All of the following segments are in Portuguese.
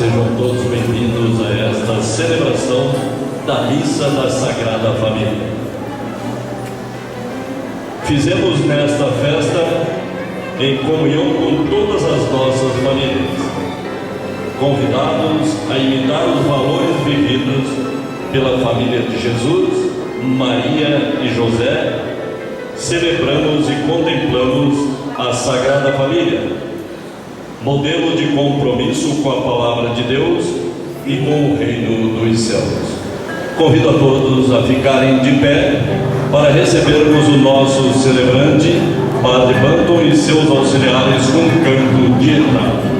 Sejam todos bem-vindos a esta celebração da Missa da Sagrada Família. Fizemos nesta festa em comunhão com todas as nossas famílias, convidados a imitar os valores vividos pela família de Jesus, Maria e José. Celebramos e contemplamos a Sagrada Família, modelo de compromisso com a Palavra de Deus e com o Reino dos Céus. Convido a todos a ficarem de pé para recebermos o nosso celebrante, Padre Banton, e seus auxiliares com um canto de entrada.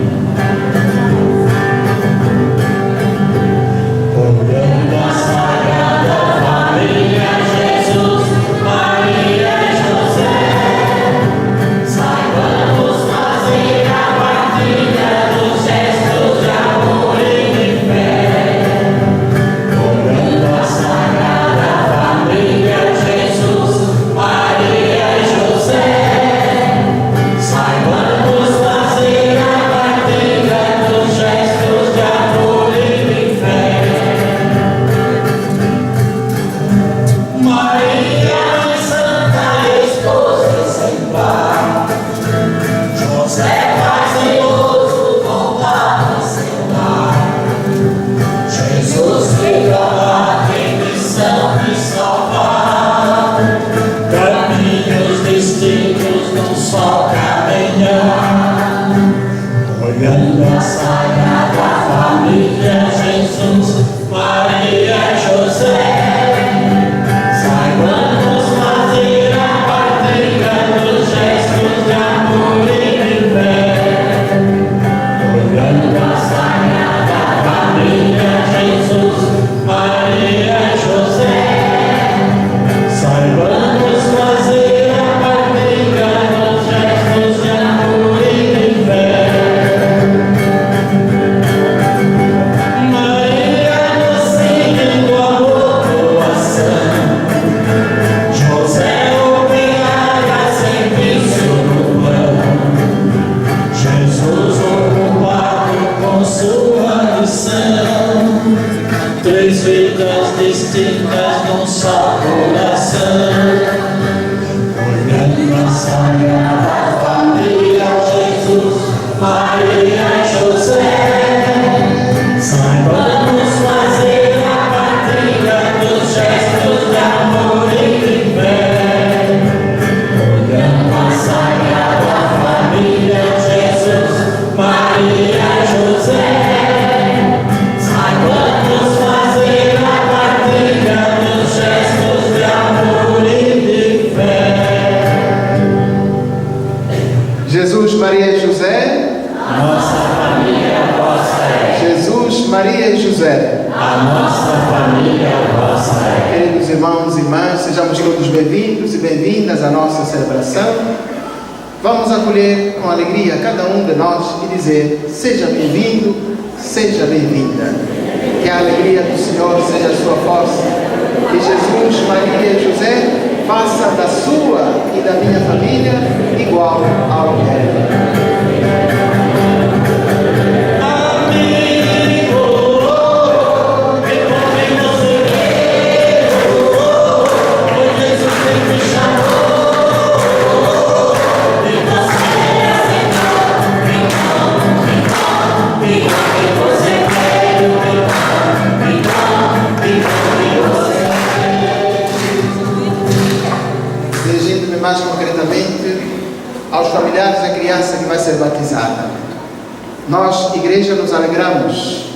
Vamos acolher com alegria cada um de nós e dizer: seja bem-vindo, seja bem-vinda. Que a alegria do Senhor seja a sua força. Que Jesus, Maria e José faça da sua e da minha família igual ao que é. Mais concretamente aos familiares da criança que vai ser batizada. Nós, Igreja, nos alegramos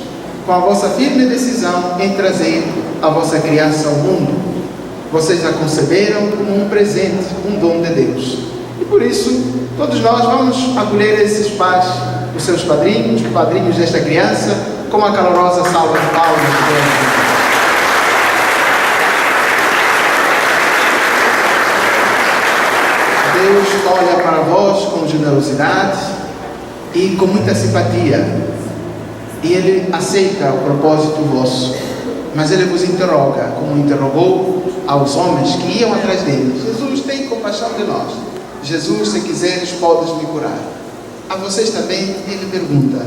com a vossa firme decisão em trazer a vossa criança ao mundo. Vocês a conceberam como um presente, um dom de Deus. E por isso, todos nós vamos acolher esses pais, os seus padrinhos desta criança, com uma calorosa salva de palmas. Deus olha para vós com generosidade e com muita simpatia, e Ele aceita o propósito vosso, mas Ele vos interroga, como interrogou aos homens que iam atrás dele: Jesus, tem compaixão de nós. Jesus, se quiseres, podes me curar. A vocês também Ele pergunta: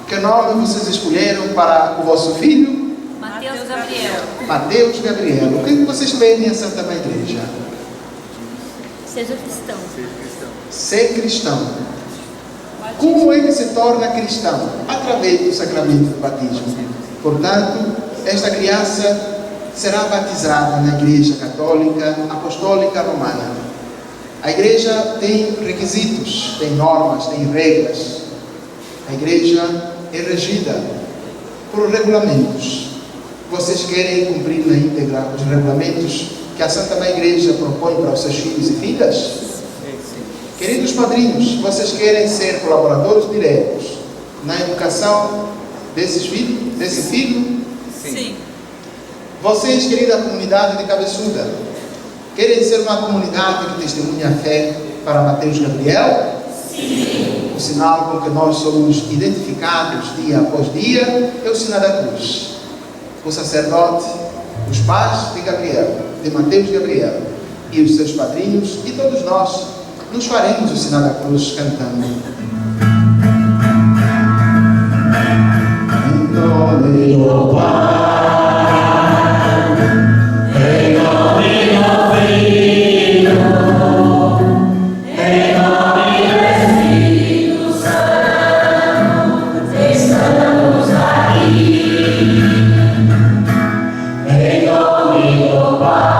Que nome vocês escolheram para o vosso filho? Mateus Gabriel. Mateus Gabriel. O que é que vocês pedem à Santa Mãe Igreja? Seja cristão. Ser cristão. Como é que se torna cristão? Através do sacramento do batismo. Portanto, esta criança será batizada na Igreja Católica Apostólica Romana. A Igreja tem requisitos, tem normas, tem regras. A Igreja é regida por regulamentos. Vocês querem cumprir na íntegra os regulamentos que a Santa Mãe Igreja propõe para os seus filhos e filhas? Queridos padrinhos, vocês querem ser colaboradores diretos na educação desse filho? Sim. Vocês, querida comunidade de Cabeçuda, querem ser uma comunidade que testemunha a fé para Mateus Gabriel? Sim. O sinal com que nós somos identificados dia após dia é o sinal da cruz. O sacerdote, os pais de Gabriel, de Mateus Gabriel e os seus padrinhos, e todos nós nos faremos o sinal da cruz cantando. Em nome do Pai, em nome do Filho, em nome do Espírito Santo, estamos aqui. Em nome do Pai.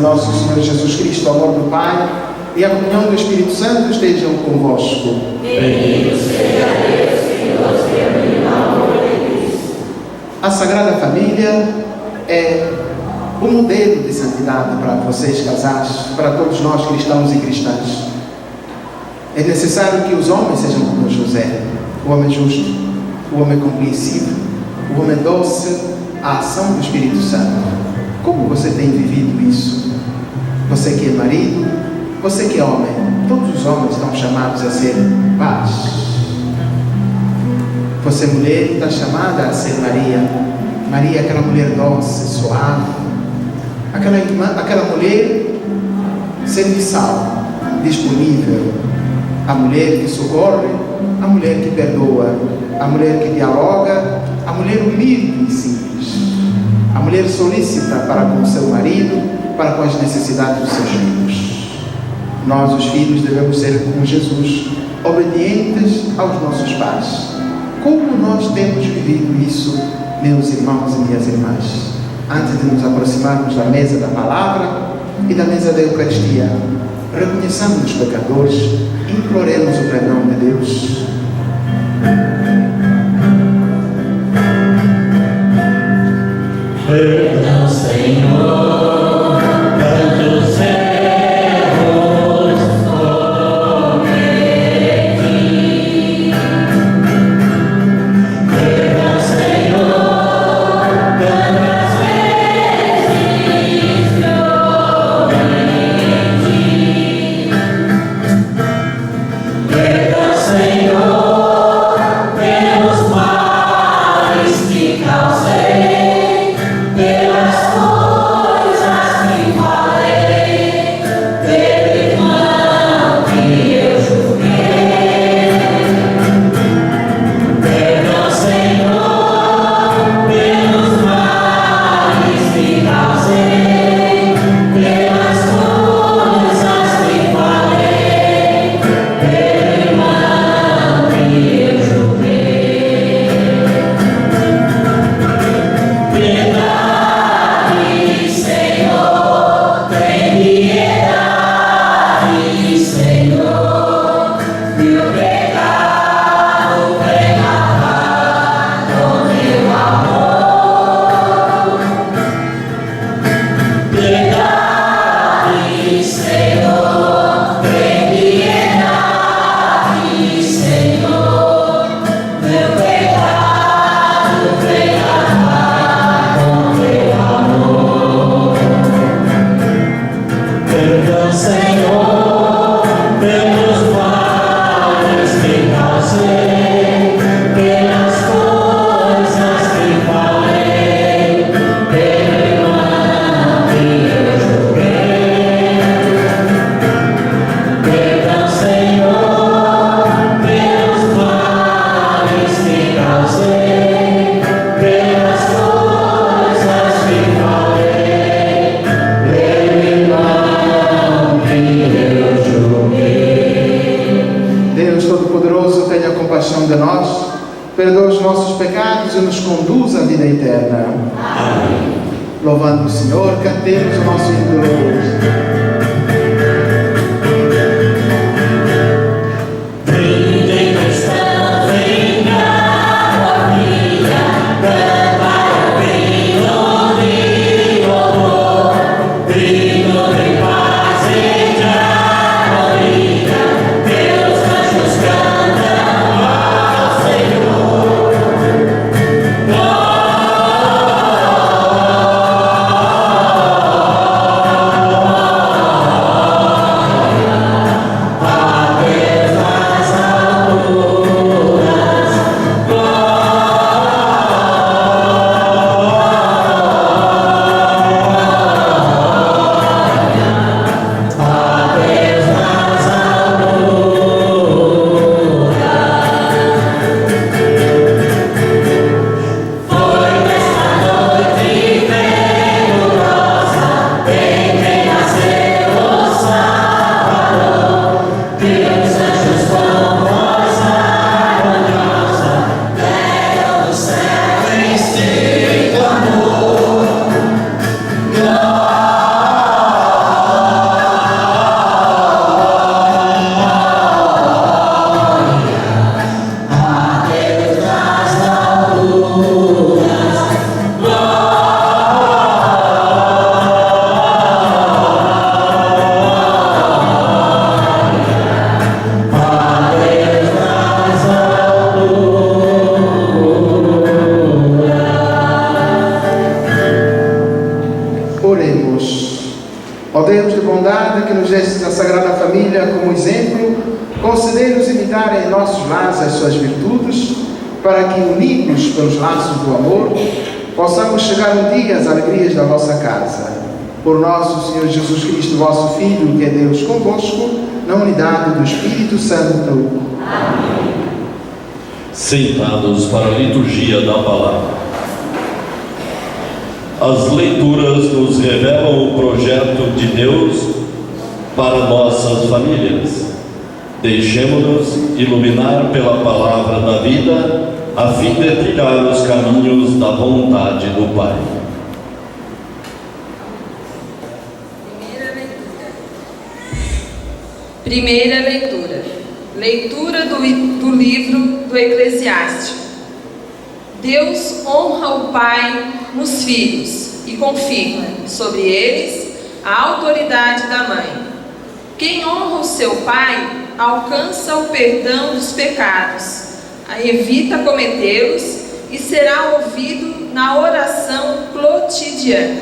Nosso Senhor Jesus Cristo, o amor do Pai e a comunhão do Espírito Santo estejam convosco. Bendito seja Deus que nos reuniu no amor de Cristo. A Sagrada Família é um modelo de santidade para vocês casais, para todos nós cristãos e cristãs. É necessário que os homens sejam como José, o homem justo, o homem compreensivo, o homem doce à ação do Espírito Santo. Como você tem vivido isso? Você que é marido, você que é homem, todos os homens estão chamados a ser pais. Você mulher está chamada a ser Maria. Maria é aquela mulher doce, suave, aquela mulher serviçal, disponível, a mulher que socorre, a mulher que perdoa, a mulher que dialoga, a mulher humilde e simples, a mulher solícita para com o seu marido, para com as necessidades dos seus filhos. Nós, os filhos, devemos ser como Jesus, obedientes aos nossos pais. Como nós temos vivido isso, meus irmãos e minhas irmãs? Antes de nos aproximarmos da mesa da palavra e da mesa da Eucaristia, reconheçamos os pecadores e imploremos o perdão de Deus. Perdão, Senhor, tantos erros cometi. Perdão, Senhor, tantas vezes prometi. Perdão, Senhor, pelos males que causei, pelas coisas pecados e nos conduz à vida eterna. Amém. Louvando o Senhor, cantemos o nosso hino do louvor. Ó Deus de bondade, que nos destes a Sagrada Família como exemplo, concedei-nos imitar em nossos lares as suas virtudes, para que, unidos pelos laços do amor, possamos chegar um dia às alegrias da vossa casa. Por nosso Senhor Jesus Cristo, vosso Filho, que é Deus convosco, na unidade do Espírito Santo. Amém. Sentados para a liturgia da palavra. As leituras nos revelam o projeto de Deus para nossas famílias. Deixemo-nos iluminar pela palavra da vida, a fim de trilhar os caminhos da vontade do Pai. Primeira leitura. Leitura do livro do Eclesiástico. Deus honra o Pai nos filhos e confirma sobre eles a autoridade da mãe. Quem honra o seu pai alcança o perdão dos pecados, evita cometê-los e será ouvido na oração cotidiana.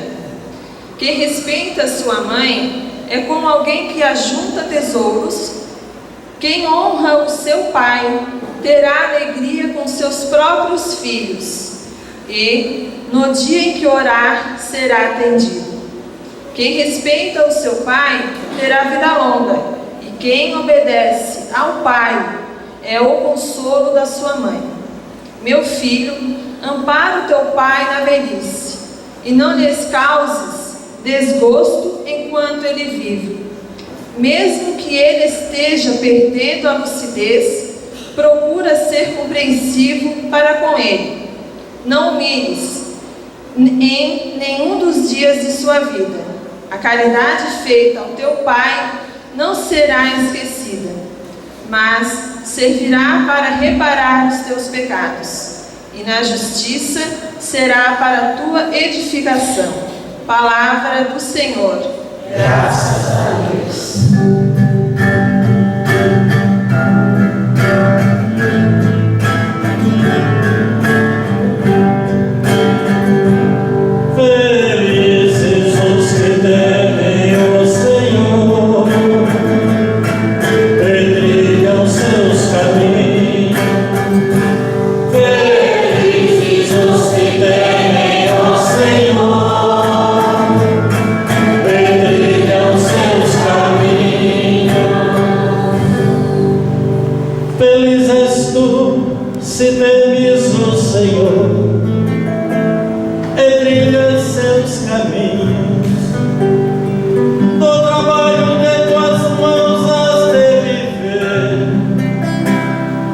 Quem respeita sua mãe é como alguém que ajunta tesouros. Quem honra o seu pai terá alegria com seus próprios filhos, e no dia em que orar será atendido. Quem respeita o seu pai terá vida longa, e quem obedece ao pai é o consolo da sua mãe. Meu filho, ampara o teu pai na velhice, e não lhes causes desgosto enquanto ele vive. Mesmo que ele esteja perdendo a lucidez, procura ser compreensivo para com ele. Não humilhes em nenhum dos dias de sua vida. A caridade feita ao teu pai não será esquecida, mas servirá para reparar os teus pecados, e na justiça será para a tua edificação. Palavra do Senhor. Graças a Deus.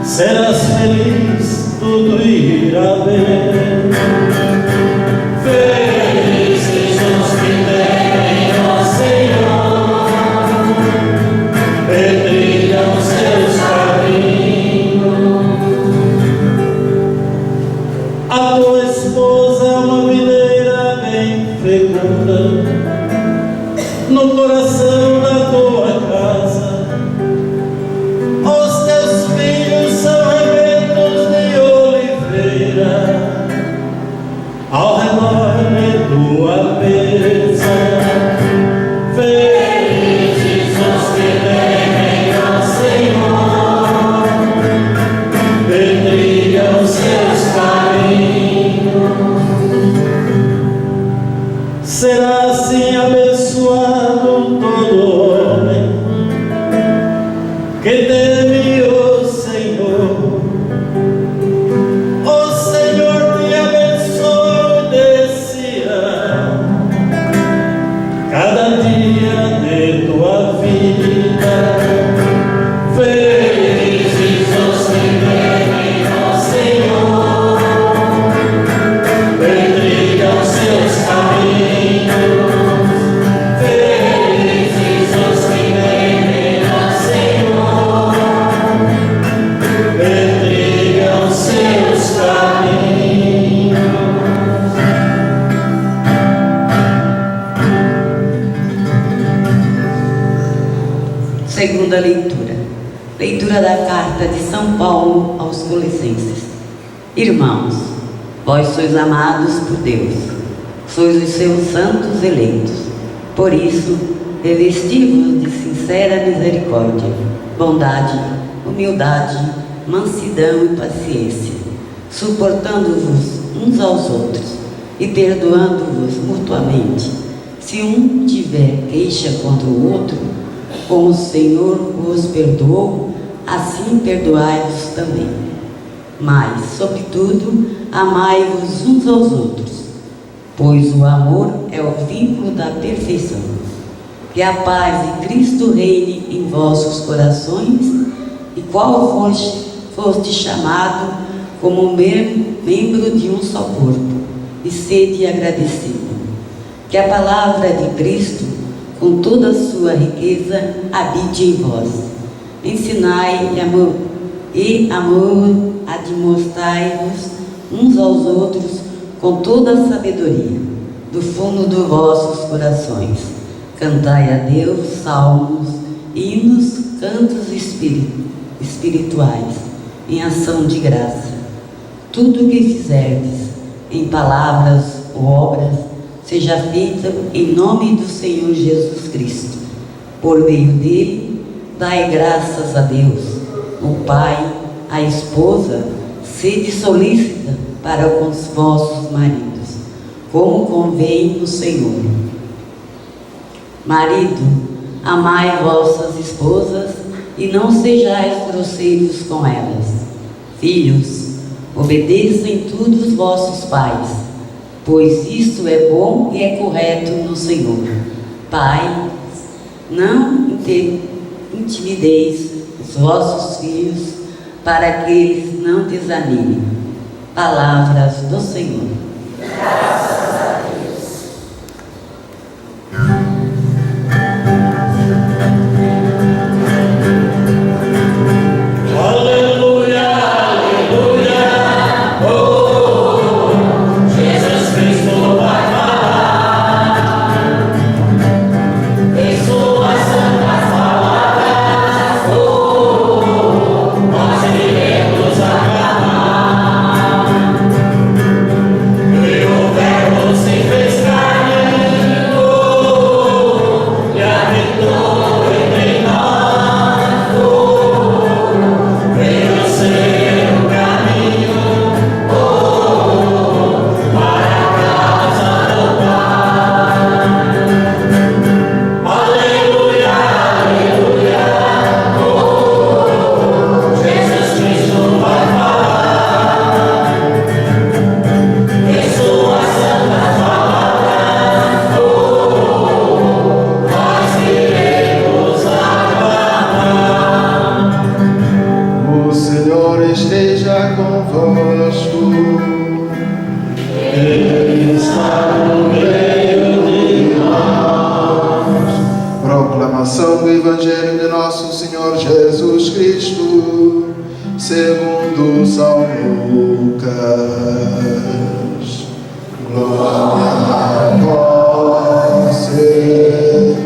Serás feliz, tudo irá bem. Felizes os que temem ao Senhor e trilham seus caminhos. A tua esposa é uma videira bem fecunda no coração da tua casa. Os teus filhos são rebentos de oliveira ao redor de tua mesa. Felizes os que temem ao Senhor e trilham seus caminhos. Será assim abençoado todo homem que teme o Senhor. O Senhor te abençoe desse ano, cada dia de tua vida. Felizes os que temem ao Senhor e trilham seus caminhos. Felizes os que temem ao Senhor e trilham seus caminhos. Segunda leitura. Leitura da carta de São Paulo aos Colossenses. Irmãos, vós sois amados por Deus, sois os seus santos eleitos. Por isso, revesti-vos de sincera misericórdia, bondade, humildade, mansidão e paciência, suportando-vos uns aos outros e perdoando-vos mutuamente. Se um tiver queixa contra o outro, como o Senhor vos perdoou, assim perdoai-vos também. Mas, sobretudo, amai-vos uns aos outros, pois o amor é o vínculo da perfeição. Que a paz de Cristo reine em vossos corações, e qual foste chamado como membro de um só corpo, e sede agradecido. Que a palavra de Cristo, com toda a sua riqueza, habite em vós. Ensinai e amor admoestai-vos uns aos outros com toda a sabedoria, do fundo dos vossos corações. Cantai a Deus salmos, hinos, cantos espirituais, em ação de graça. Tudo o que fizerdes, em palavras ou obras, seja feito em nome do Senhor Jesus Cristo. Por meio dele, dai graças a Deus, o Pai, a esposa, sede solícita para com os vossos maridos, como convém no Senhor. Marido, amai vossas esposas e não sejais grosseiros com elas. Filhos, obedeçam em tudo os vossos pais, pois isto é bom e é correto no Senhor. Pai, não intimideis os vossos filhos, para que eles não desanimem. Palavras do Senhor. Graças a Deus. Aleluia, aleluia. Oh, Jesus Cristo vai falar em suas santas palavras. Oh, nós iremos aclamar. E o São Lucas. Glória a vós, Senhor.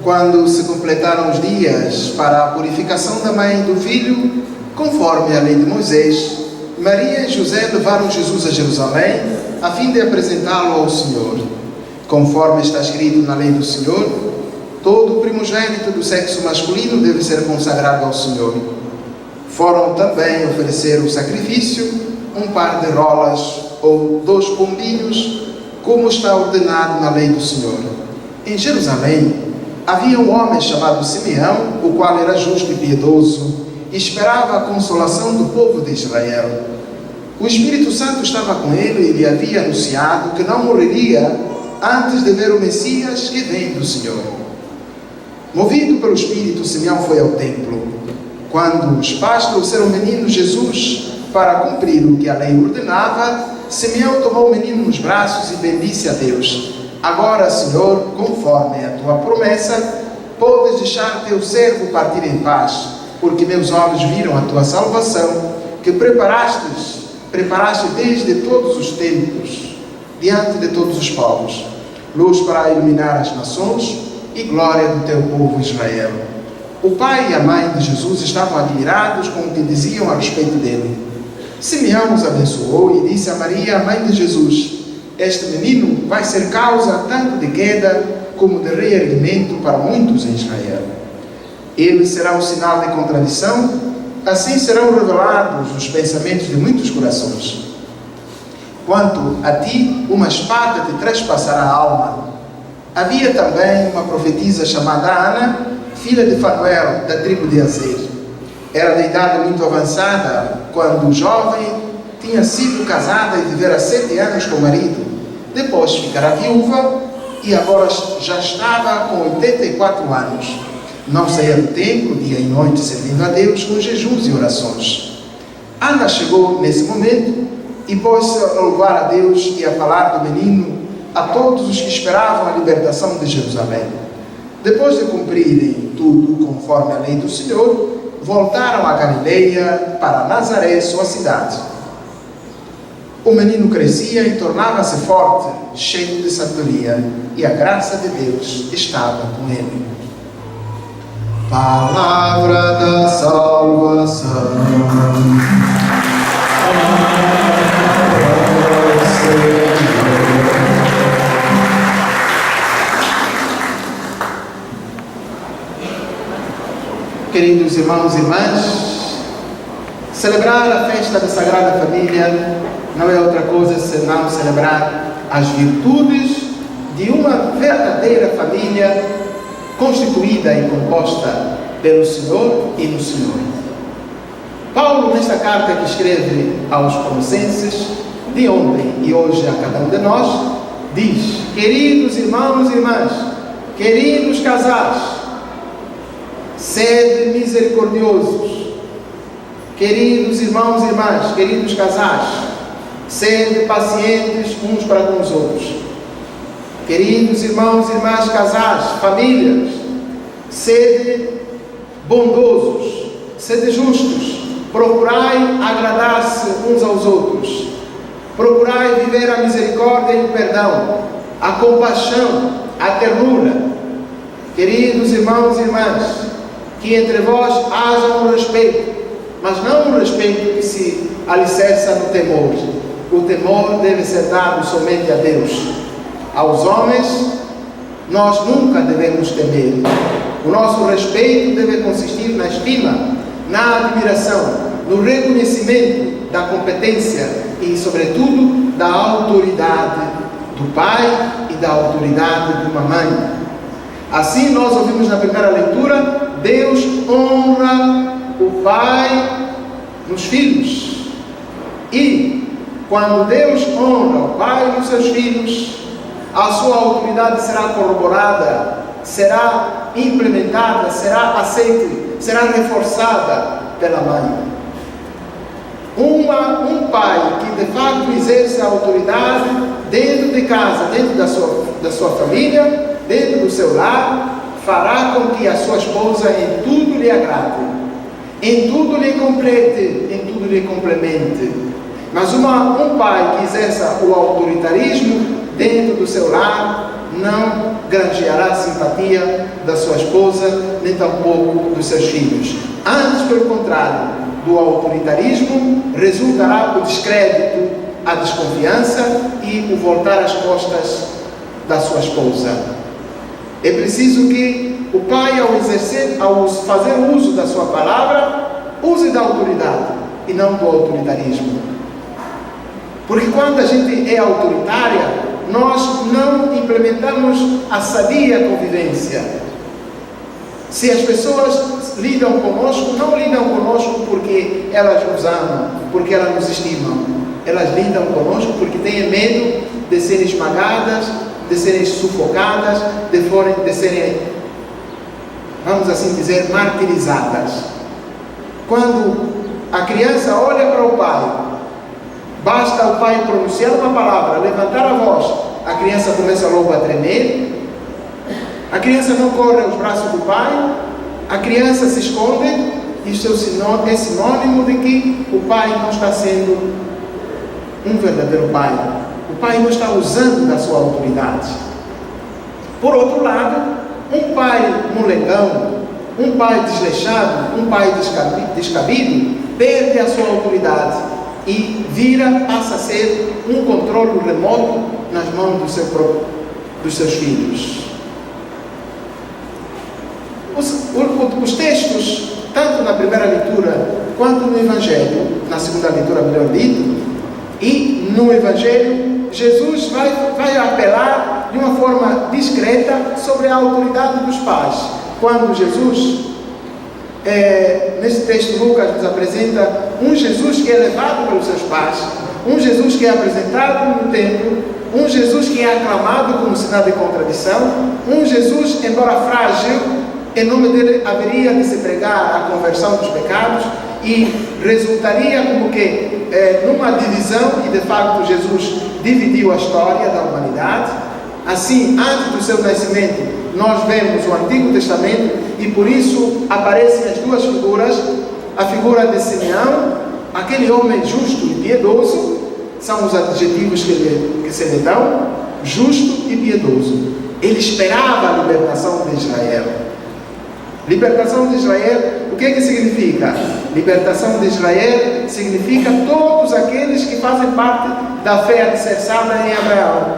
Quando se completaram os dias para a purificação da mãe e do filho, conforme a lei de Moisés, Maria e José levaram Jesus a Jerusalém, a fim de apresentá-lo ao Senhor. Conforme está escrito na lei do Senhor, todo primogênito do sexo masculino deve ser consagrado ao Senhor. Foram também oferecer o sacrifício, um par de rolas ou 2 pombinhos, como está ordenado na lei do Senhor. Em Jerusalém havia um homem chamado Simeão, o qual era justo e piedoso, e esperava a consolação do povo de Israel. O Espírito Santo estava com ele e lhe havia anunciado que não morreria antes de ver o Messias que vem do Senhor. Movido pelo Espírito, Simeão foi ao templo. Quando os pais trouxeram o menino Jesus para cumprir o que a lei ordenava, Simeão tomou o menino nos braços e bendisse a Deus. Agora, Senhor, conforme a tua promessa, podes deixar teu servo partir em paz, porque meus olhos viram a tua salvação, que preparaste desde todos os tempos, diante de todos os povos, luz para iluminar as nações e glória do teu povo Israel. O pai e a mãe de Jesus estavam admirados com o que diziam a respeito dele. Simeão os abençoou e disse a Maria, a mãe de Jesus: este menino vai ser causa tanto de queda como de reerguimento para muitos em Israel. Ele será um sinal de contradição, assim serão revelados os pensamentos de muitos corações. Quanto a ti, uma espada te trespassará a alma. Havia também uma profetisa chamada Ana, filha de Fanuel, da tribo de Aser. Era de idade muito avançada, quando jovem, tinha sido casada e vivera 7 anos com o marido. Depois ficara viúva e agora já estava com 84 anos. Não saía do templo, dia e noite, servindo a Deus com jejuns e orações. Ana chegou nesse momento e pôs-se a louvar a Deus e a falar do menino a todos os que esperavam a libertação de Jerusalém. Depois de cumprirem tudo conforme a lei do Senhor, voltaram a Galileia para Nazaré, sua cidade. O menino crescia e tornava-se forte, cheio de sabedoria, e a graça de Deus estava com ele. Palavra da salvação. Queridos irmãos e irmãs, celebrar a festa da Sagrada Família não é outra coisa senão celebrar as virtudes de uma verdadeira família constituída e composta pelo Senhor e no Senhor. Paulo, nesta carta que escreve aos Colossenses, de ontem e hoje a cada um de nós, diz: queridos irmãos e irmãs, queridos casais, sede misericordiosos. Queridos irmãos e irmãs, queridos casais, sede pacientes uns para com os outros. Queridos irmãos e irmãs, casais, famílias, sede bondosos, sede justos, procurai agradar-se uns aos outros, procurai viver a misericórdia e o perdão, a compaixão, a ternura. Queridos irmãos e irmãs, que entre vós haja um respeito, mas não um respeito que se alicerça no temor. O temor deve ser dado somente a Deus. Aos homens, nós nunca devemos temer. O nosso respeito deve consistir na estima, na admiração, no reconhecimento da competência e, sobretudo, da autoridade do pai e da autoridade de uma mãe. Assim, nós ouvimos na primeira leitura, Deus honra o pai nos filhos. E, quando Deus honra o pai nos seus filhos, a sua autoridade será corroborada, será implementada, será aceita, será reforçada pela mãe. Um pai que de fato exerce a autoridade dentro de casa, dentro da sua família, dentro do seu lar, fará com que a sua esposa em tudo lhe agrade, em tudo lhe complete, em tudo lhe complemente. Mas um pai que exerça o autoritarismo dentro do seu lar não granjeará simpatia da sua esposa, nem tampouco dos seus filhos. Antes, pelo contrário, do autoritarismo resultará o descrédito, a desconfiança e o voltar as costas da sua esposa. É preciso que o pai, ao fazer uso da sua palavra, use da autoridade e não do autoritarismo. Porque quando a gente é autoritária, nós não implementamos a sadia convivência. Se as pessoas lidam conosco, não lidam conosco porque elas nos amam, porque elas nos estimam. Elas lidam conosco porque têm medo de serem esmagadas, de serem sufocadas, de serem, vamos assim dizer, martirizadas. Quando a criança olha para o pai, basta o pai pronunciar uma palavra, levantar a voz, a criança começa logo a tremer, a criança não corre aos braços do pai, a criança se esconde. Isso é sinônimo de que o pai não está sendo um verdadeiro pai. O pai não está usando da sua autoridade. Por outro lado, um pai molengão, um pai desleixado, um pai descabido, perde a sua autoridade e passa a ser um controle remoto nas mãos dos seus filhos. Os textos, tanto na primeira leitura quanto no Evangelho, na segunda leitura, melhor dito, e no Evangelho, Jesus vai apelar de uma forma discreta sobre a autoridade dos pais. Quando Jesus, nesse texto, Lucas nos apresenta um Jesus que é levado pelos seus pais, um Jesus que é apresentado no templo, um Jesus que é aclamado como sinal de contradição, um Jesus, embora frágil, em nome dele haveria de se pregar a conversão dos pecados e resultaria como que numa divisão, e de facto Jesus dividiu a história da humanidade. Assim, antes do seu nascimento, nós vemos o Antigo Testamento e por isso aparecem as duas figuras, a figura de Simeão, aquele homem justo e piedoso, são os adjetivos que se lhe dão, justo e piedoso. Ele esperava a libertação de Israel. Libertação de Israel, o que significa? Libertação de Israel significa todos aqueles que fazem parte da fé alicerçada em Abraão.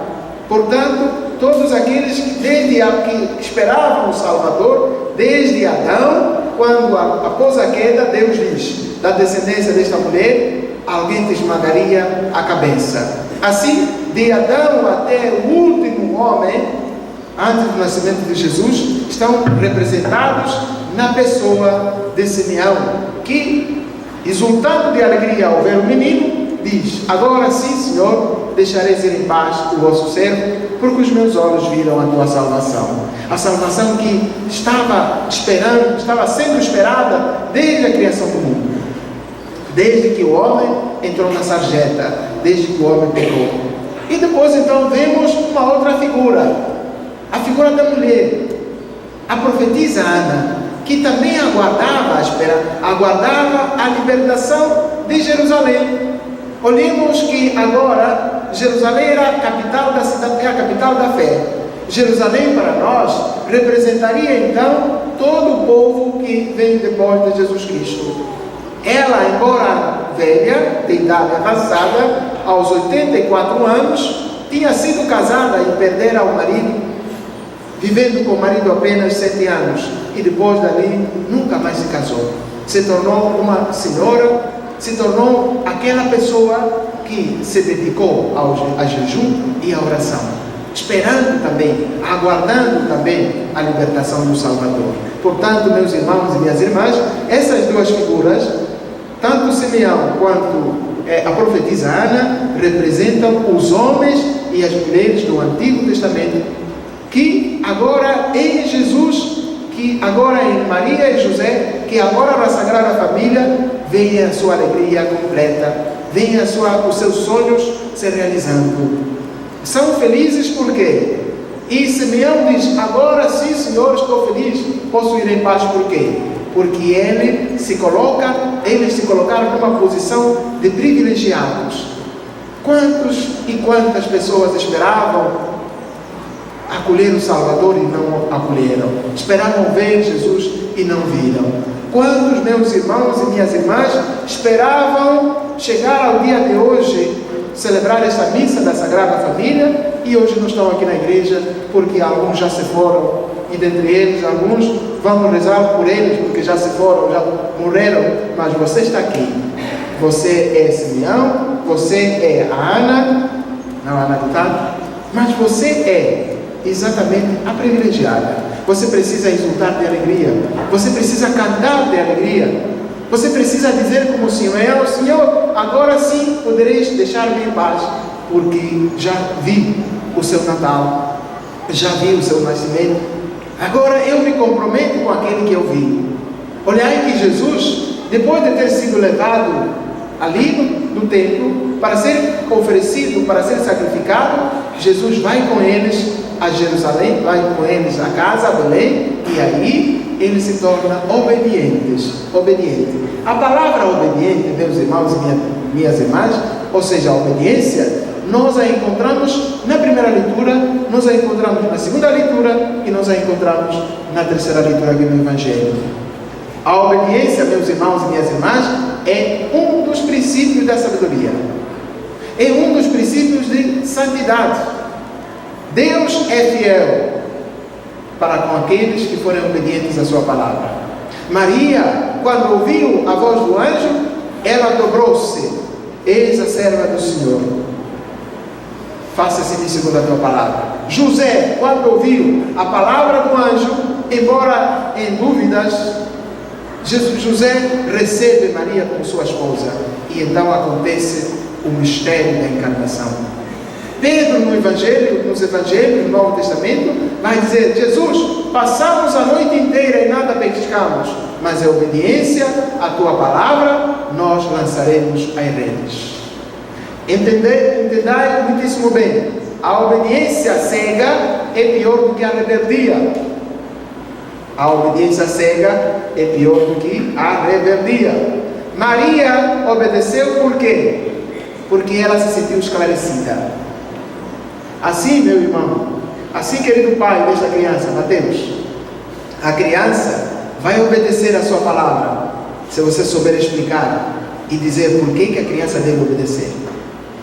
Portanto, todos aqueles que esperavam o Salvador, desde Adão, quando após a queda, Deus diz, da descendência desta mulher, alguém te esmagaria a cabeça. Assim, de Adão até o último homem, antes do nascimento de Jesus, estão representados na pessoa de Simeão, que, exultando de alegria ao ver o menino, diz: agora sim, Senhor, deixareis ir em paz o vosso servo, porque os meus olhos viram a tua salvação. A salvação que estava sendo esperada desde a criação do mundo, desde que o homem entrou na sarjeta, desde que o homem pecou. E depois então vemos uma outra figura, a figura da mulher, a profetisa Ana, que também aguardava a libertação de Jerusalém. Olhemos que agora Jerusalém era a capital da cidade, é a capital da fé. Jerusalém para nós representaria então todo o povo que vem depois de Jesus Cristo. Ela, embora velha, de idade avançada, aos 84 anos, tinha sido casada e perdera o marido, vivendo com o marido apenas 7 anos, e depois dali nunca mais se casou. Se tornou uma senhora, se tornou aquela pessoa que se dedicou a jejum e a oração, esperando também, aguardando também a libertação do Salvador. Portanto, meus irmãos e minhas irmãs, essas duas figuras, tanto Simeão quanto a profetisa Ana, representam os homens e as mulheres do Antigo Testamento, que agora em Jesus, que agora em Maria e José, que agora na Sagrada Família, vem a sua alegria completa, vem os seus sonhos se realizando. São felizes porque E Simeão diz: agora sim, Senhor, estou feliz, posso ir em paz. Por quê? Porque eles se colocaram numa posição de privilegiados. Quantos e quantas pessoas esperavam acolher o Salvador e não acolheram? Esperavam ver Jesus e não viram. Quantos meus irmãos e minhas irmãs esperavam chegar ao dia de hoje, celebrar esta missa da Sagrada Família, e hoje não estão aqui na igreja porque alguns já se foram, e dentre eles alguns vamos rezar por eles porque já se foram, já morreram, mas você está aqui. Você é Simeão, você é a Ana, não a Ana do Tanto, mas você é exatamente a privilegiada. Você precisa exultar de alegria, você precisa cantar de alegria, você precisa dizer como Simeão: Senhor, agora sim podereis deixar-me em paz, porque já vi o seu Natal, já vi o seu nascimento, agora eu me comprometo com aquele que eu vi. Olhai que Jesus, depois de ter sido levado ali no templo para ser oferecido, para ser sacrificado, Jesus vai com eles a Jerusalém, vai com eles a casa, a Belém, e aí ele se torna obediente. A palavra obediente, meus irmãos e minhas irmãs, ou seja, a obediência, nós a encontramos na primeira leitura, nós a encontramos na segunda leitura e nós a encontramos na terceira leitura aqui no Evangelho. A obediência, meus irmãos e minhas irmãs, é um dos princípios da sabedoria, é um dos princípios de santidade. Deus é fiel para com aqueles que forem obedientes à sua palavra. Maria, quando ouviu a voz do anjo, ela dobrou-se: eis a serva do Senhor, faça-se-me segundo a tua palavra. José, quando ouviu a palavra do anjo, embora em dúvidas, José recebe Maria como sua esposa, e então acontece o mistério da encarnação. Pedro, nos evangelhos do Novo Testamento, vai dizer: Jesus, passamos a noite inteira e nada pescamos, mas em obediência à tua palavra nós lançaremos as redes. Entendai muitíssimo bem, a obediência cega é pior do que a rebeldia. A obediência cega é pior do que a rebeldia. Maria obedeceu por quê? Porque ela se sentiu esclarecida. Assim, meu irmão, assim, querido pai desta criança, Mateus, a criança vai obedecer a sua palavra se você souber explicar e dizer por que a criança deve obedecer.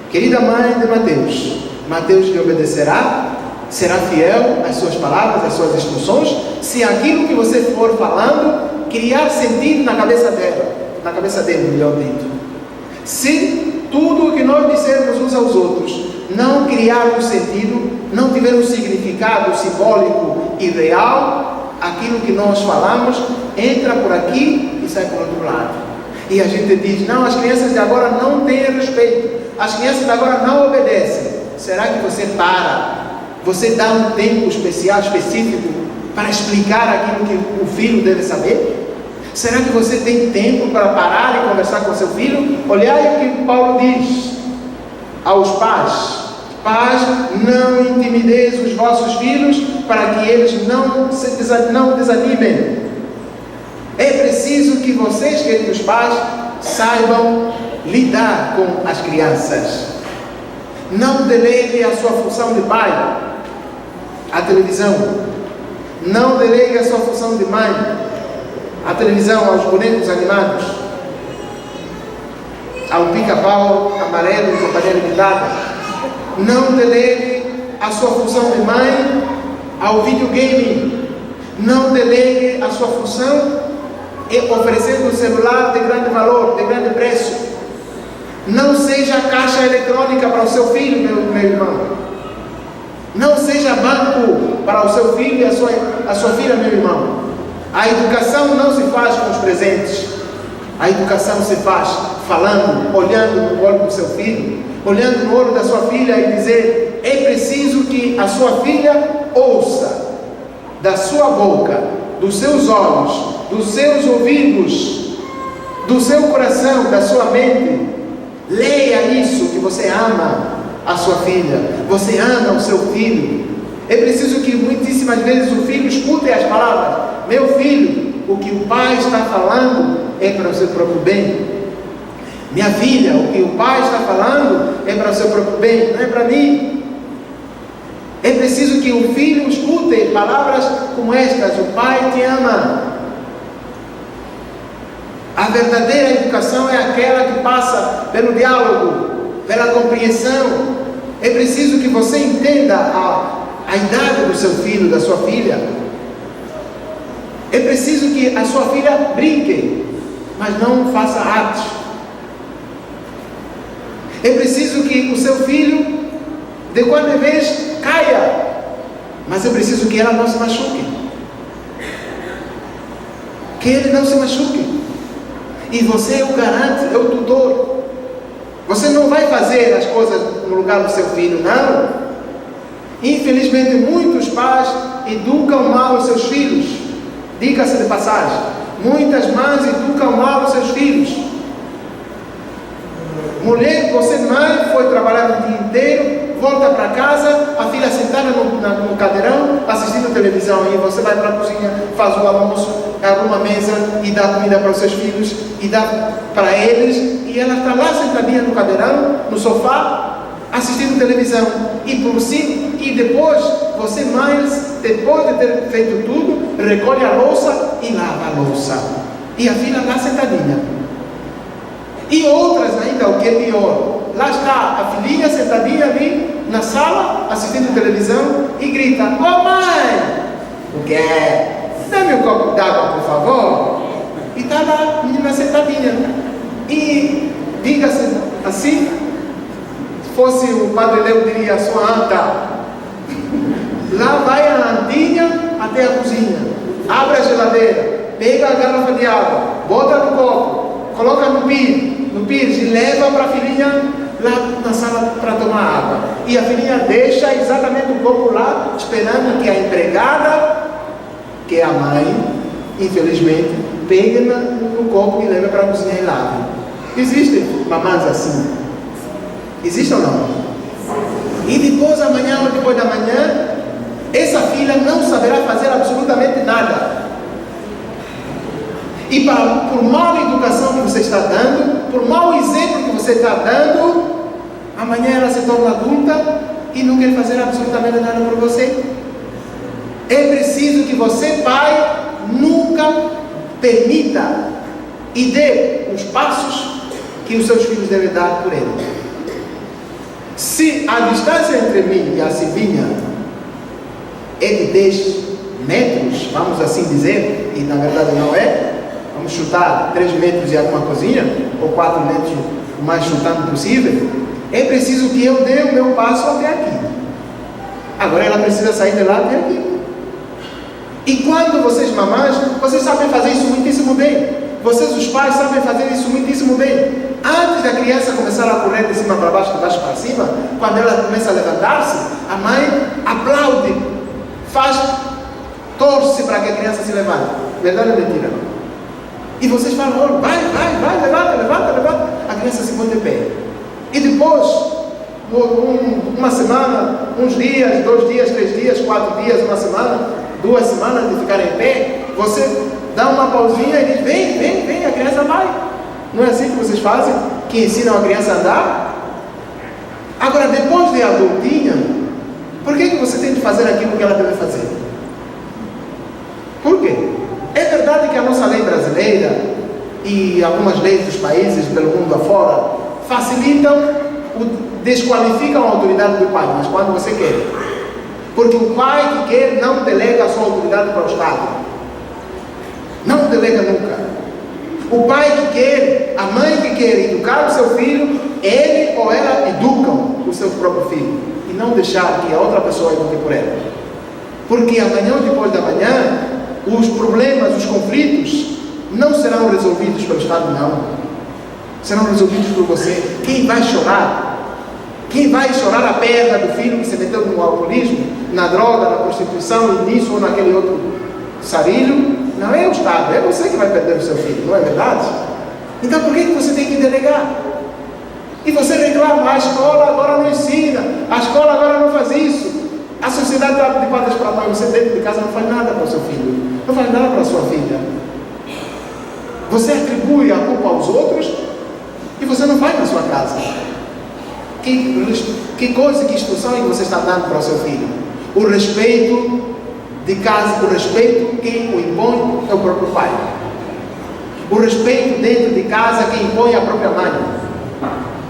Querida mãe de Mateus, Mateus lhe obedecerá, será fiel às suas palavras, às suas instruções, se aquilo que você for falando criar sentido na cabeça dela, na cabeça dele, melhor dito. Se tudo o que nós dissermos uns aos outros não criar um sentido, não tiver um significado simbólico e real, aquilo que nós falamos entra por aqui e sai por outro lado. E a gente diz: não, as crianças de agora não têm respeito, as crianças de agora não obedecem. Será que você para? Você dá um tempo especial, específico, para explicar aquilo que o filho deve saber? Será que você tem tempo para parar e conversar com seu filho? Olhai o que Paulo diz aos pais: pais, não intimideis os vossos filhos, para que eles não desanimem. É preciso que vocês, queridos pais, saibam lidar com as crianças. Não delegue a sua função de pai à televisão. Não delegue a sua função de mãe à televisão, aos bonecos animados, ao pica-pau amarelo e companhia limitada. Não delegue a sua função de mãe ao videogame. Não delegue a sua função oferecendo um celular de grande valor, de grande preço. Não seja caixa eletrônica para o seu filho, meu irmão. Não seja banco para o seu filho e a sua filha, meu irmão. A educação não se faz com os presentes. A educação se faz falando, olhando no olho do seu filho, olhando no olho da sua filha e dizer: é preciso que a sua filha ouça da sua boca, dos seus olhos, dos seus ouvidos, do seu coração, da sua mente. Leia isso, que você ama a sua filha, você ama o seu filho. É preciso que muitíssimas vezes o filho escute as palavras: meu filho, o que o pai está falando é para o seu próprio bem. Minha filha, o que o pai está falando é para o seu próprio bem, não é para mim. É preciso que o filho escute palavras como estas: o pai te ama. A verdadeira educação é aquela que passa pelo diálogo, pela compreensão. É preciso que você entenda a idade do seu filho, da sua filha. É preciso que a sua filha brinque, mas não faça atos. É preciso que o seu filho, de quando em vez, caia, mas é preciso que ela não se machuque. Que ele não se machuque. E você o garante, é o tutor. Você não vai fazer as coisas no lugar do seu filho, não. Infelizmente, muitos pais educam mal os seus filhos. Diga-se de passagem, muitas mães educam mal os seus filhos. Mulher, você mãe, foi trabalhar o dia inteiro, volta para casa, a filha sentada no cadeirão, assistindo televisão, e você vai para a cozinha, faz o almoço, arruma a mesa e dá comida para os seus filhos, e dá para eles, e ela está lá sentadinha no cadeirão, no sofá, assistindo televisão, e por cima, e depois, você mãe, depois de ter feito tudo, recolhe a louça e lava a louça, e a filha lá sentadinha. E outras ainda, o que é pior, lá está a filhinha sentadinha ali na sala, assistindo televisão, e grita: "Ô mãe, o que é? Dá-me um copo d'água, por favor." E está lá a menina sentadinha. E diga-se assim, se fosse o Padre Leo, diria: "Sua anta." Lá vai a antinha até a cozinha, abre a geladeira, pega a garrafa de água, bota no copo, coloca no pires e leva para a filhinha lá na sala para tomar água. E a filhinha deixa exatamente o copo lá, esperando que a empregada, que é a mãe, infelizmente, pegue no copo e leve para a cozinha e lave. Existem mamães assim? Existe ou não? E depois, amanhã ou depois da manhã, essa filha não saberá fazer absolutamente nada. E por mau educação que você está dando, por mau exemplo que você está dando, amanhã ela se torna adulta e não quer fazer absolutamente nada por você. É preciso que você, pai, nunca permita e dê os passos que os seus filhos devem dar por ele. Se a distância entre mim e a Silvinha é de 10 metros, vamos assim dizer, e na verdade não é, vamos chutar 3 metros e alguma coisinha, ou 4 metros, o mais chutando possível, é preciso que eu dê o meu passo até aqui. Agora ela precisa sair de lá até aqui. E quando vocês mamães, vocês sabem fazer isso muitíssimo bem. Vocês, os pais, sabem fazer isso muitíssimo bem. Antes da criança começar a correr de cima para baixo, de baixo para cima, quando ela começa a levantar-se, a mãe aplaude, torce para que a criança se levante. Verdade ou mentira? E vocês falam: "Oh, vai, levanta. A criança se põe de pé. E depois, uma semana, uns dias, 2 dias, 3 dias, 4 dias, uma semana, 2 semanas de ficar em pé, você dá uma pausinha e diz: vem, a criança vai. Não é assim que vocês fazem? Que ensinam a criança a andar? Agora, depois de adultinha, por que você tem que fazer aquilo que ela deve fazer? Por quê? É verdade que a nossa lei brasileira e algumas leis dos países pelo mundo afora facilitam, desqualificam a autoridade do pai, mas quando você quer. Porque o pai que quer não delega a sua autoridade para o Estado. Não delega nunca. O pai que quer, a mãe que quer educar o seu filho, ele ou ela educam o seu próprio filho. E não deixar que a outra pessoa eduque por ela. Porque amanhã ou depois da manhã, os problemas, os conflitos, não serão resolvidos pelo Estado, não. Serão resolvidos por você. Quem vai chorar? Quem vai chorar a perda do filho que se meteu no alcoolismo, na droga, na prostituição, nisso ou naquele outro sarilho? Não é o Estado, é você que vai perder o seu filho, não é verdade? Então por que você tem que delegar? E você reclama: a escola agora não ensina, a escola agora não faz isso. A sociedade está de patas para trás, você dentro de casa não faz nada para o seu filho, não faz nada para a sua filha. Você atribui a culpa aos outros e você não faz na sua casa. Que coisa, que instrução que você está dando para o seu filho? O respeito de casa, o respeito quem o impõe é o próprio pai. O respeito dentro de casa quem impõe é a própria mãe.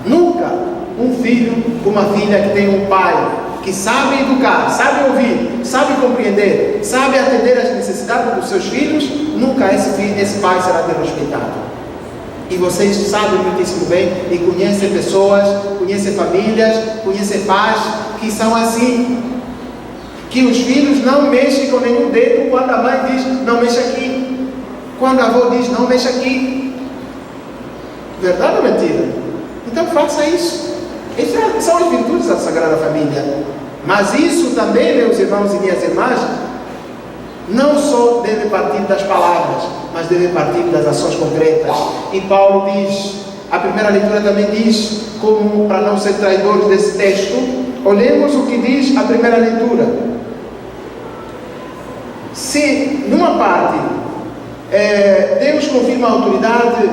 Nunca um filho, uma filha que tem um pai que sabe educar, sabe ouvir, sabe compreender, sabe atender às necessidades dos seus filhos, nunca esse pai será desrespeitado. E vocês sabem muitíssimo bem e conhecem pessoas, conhecem famílias, conhecem pais que são assim, que os filhos não mexem com nenhum dedo quando a mãe diz não mexa aqui, quando a avó diz não mexa aqui. Verdade ou mentira? Então faça isso. Essas são as virtudes da Sagrada Família. Mas isso também, meus irmãos e minhas irmãs, não só deve partir das palavras, mas deve partir das ações concretas. E Paulo diz, a primeira leitura também diz, como para não ser traidores desse texto, olhemos o que diz a primeira leitura. Se, numa parte, Deus confirma a autoridade,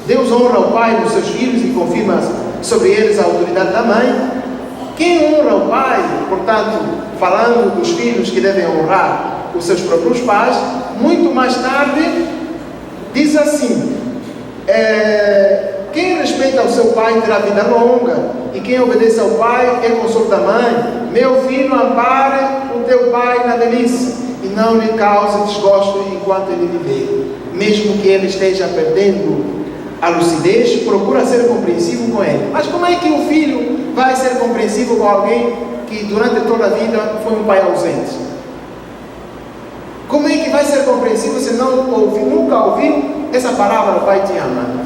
Deus honra o pai dos seus filhos e confirma sobre eles a autoridade da mãe, quem honra o pai, portanto, falando dos filhos que devem honrar os seus próprios pais, muito mais tarde diz assim, quem respeita o seu pai terá vida longa, e quem obedece ao pai é consolo da mãe. Meu filho, ampare o teu pai na velhice, e não lhe cause desgosto enquanto ele viver. Mesmo que ele esteja perdendo a lucidez, procura ser compreensivo com ele. Mas como é que o filho vai ser compreensivo com alguém que durante toda a vida foi um pai ausente? Como é que vai ser compreensivo se nunca ouviu essa palavra, pai te ama?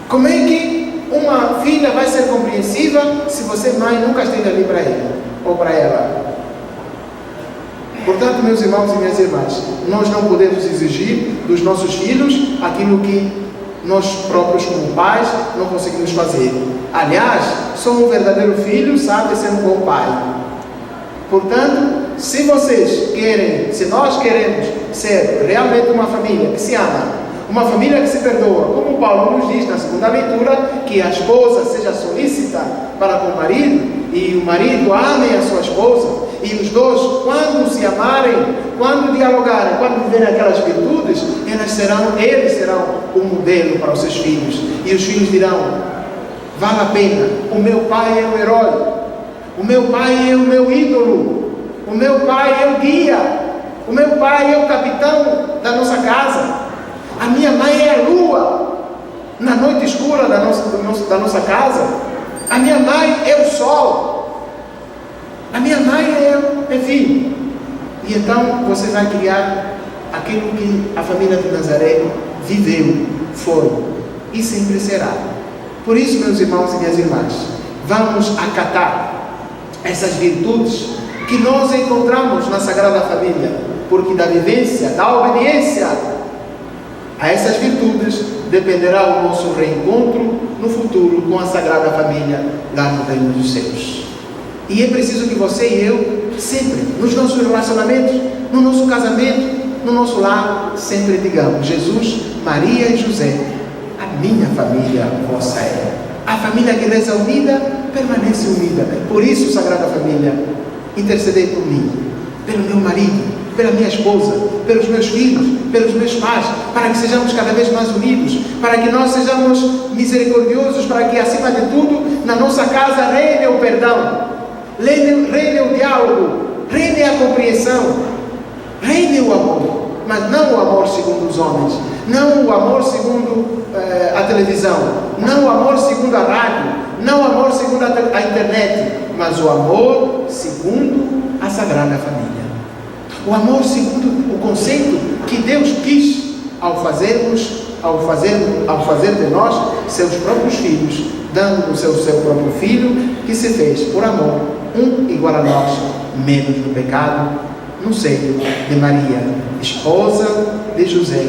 Como é que uma filha vai ser compreensiva se você, mãe, nunca esteve ali para ele ou para ela? Portanto, meus irmãos e minhas irmãs, nós não podemos exigir dos nossos filhos aquilo que nós próprios como pais não conseguimos fazer. Aliás, só um verdadeiro filho sabe ser um bom pai. Portanto, se nós queremos ser realmente uma família que se ama, uma família que se perdoa, como Paulo nos diz na segunda leitura, que a esposa seja solícita para com o marido, e o marido ame a sua esposa, e os dois, quando se amarem, quando dialogarem, quando viverem aquelas virtudes, eles serão um modelo para os seus filhos, e os filhos dirão, vale a pena, o meu pai é o herói, o meu pai é o meu ídolo, o meu pai é o guia, o meu pai é o capitão da nossa casa, a minha mãe é a lua na noite escura da nossa casa, a minha mãe é o sol, a minha mãe é enfim. E então você vai criar aquilo que a família de Nazaré viveu, foi e sempre será. Por isso, meus irmãos e minhas irmãs, vamos acatar essas virtudes que nós encontramos na Sagrada Família, porque da vivência, da obediência a essas virtudes dependerá o nosso reencontro no futuro com a Sagrada Família lá no Reino dos Céus. E é preciso que você e eu sempre, nos nossos relacionamentos, no nosso casamento, no nosso lar, sempre digamos: Jesus, Maria e José, a minha família vossa é. A família que reza unida, permanece unida. Por isso, Sagrada Família, intercedei por mim, pelo meu marido, pela minha esposa, pelos meus filhos, pelos meus pais, para que sejamos cada vez mais unidos, para que nós sejamos misericordiosos, para que, acima de tudo, na nossa casa reine o perdão, reine o diálogo, reine a compreensão, reine o amor, mas não o amor segundo os homens, não o amor segundo a televisão, não o amor segundo a rádio, não o amor segundo a internet, mas o amor segundo a Sagrada Família. O amor segundo o conceito que Deus quis ao fazer de nós seus próprios filhos, dando-nos o seu próprio filho, que se fez por amor, um igual a nós, menos no pecado, no seio de Maria, esposa de José,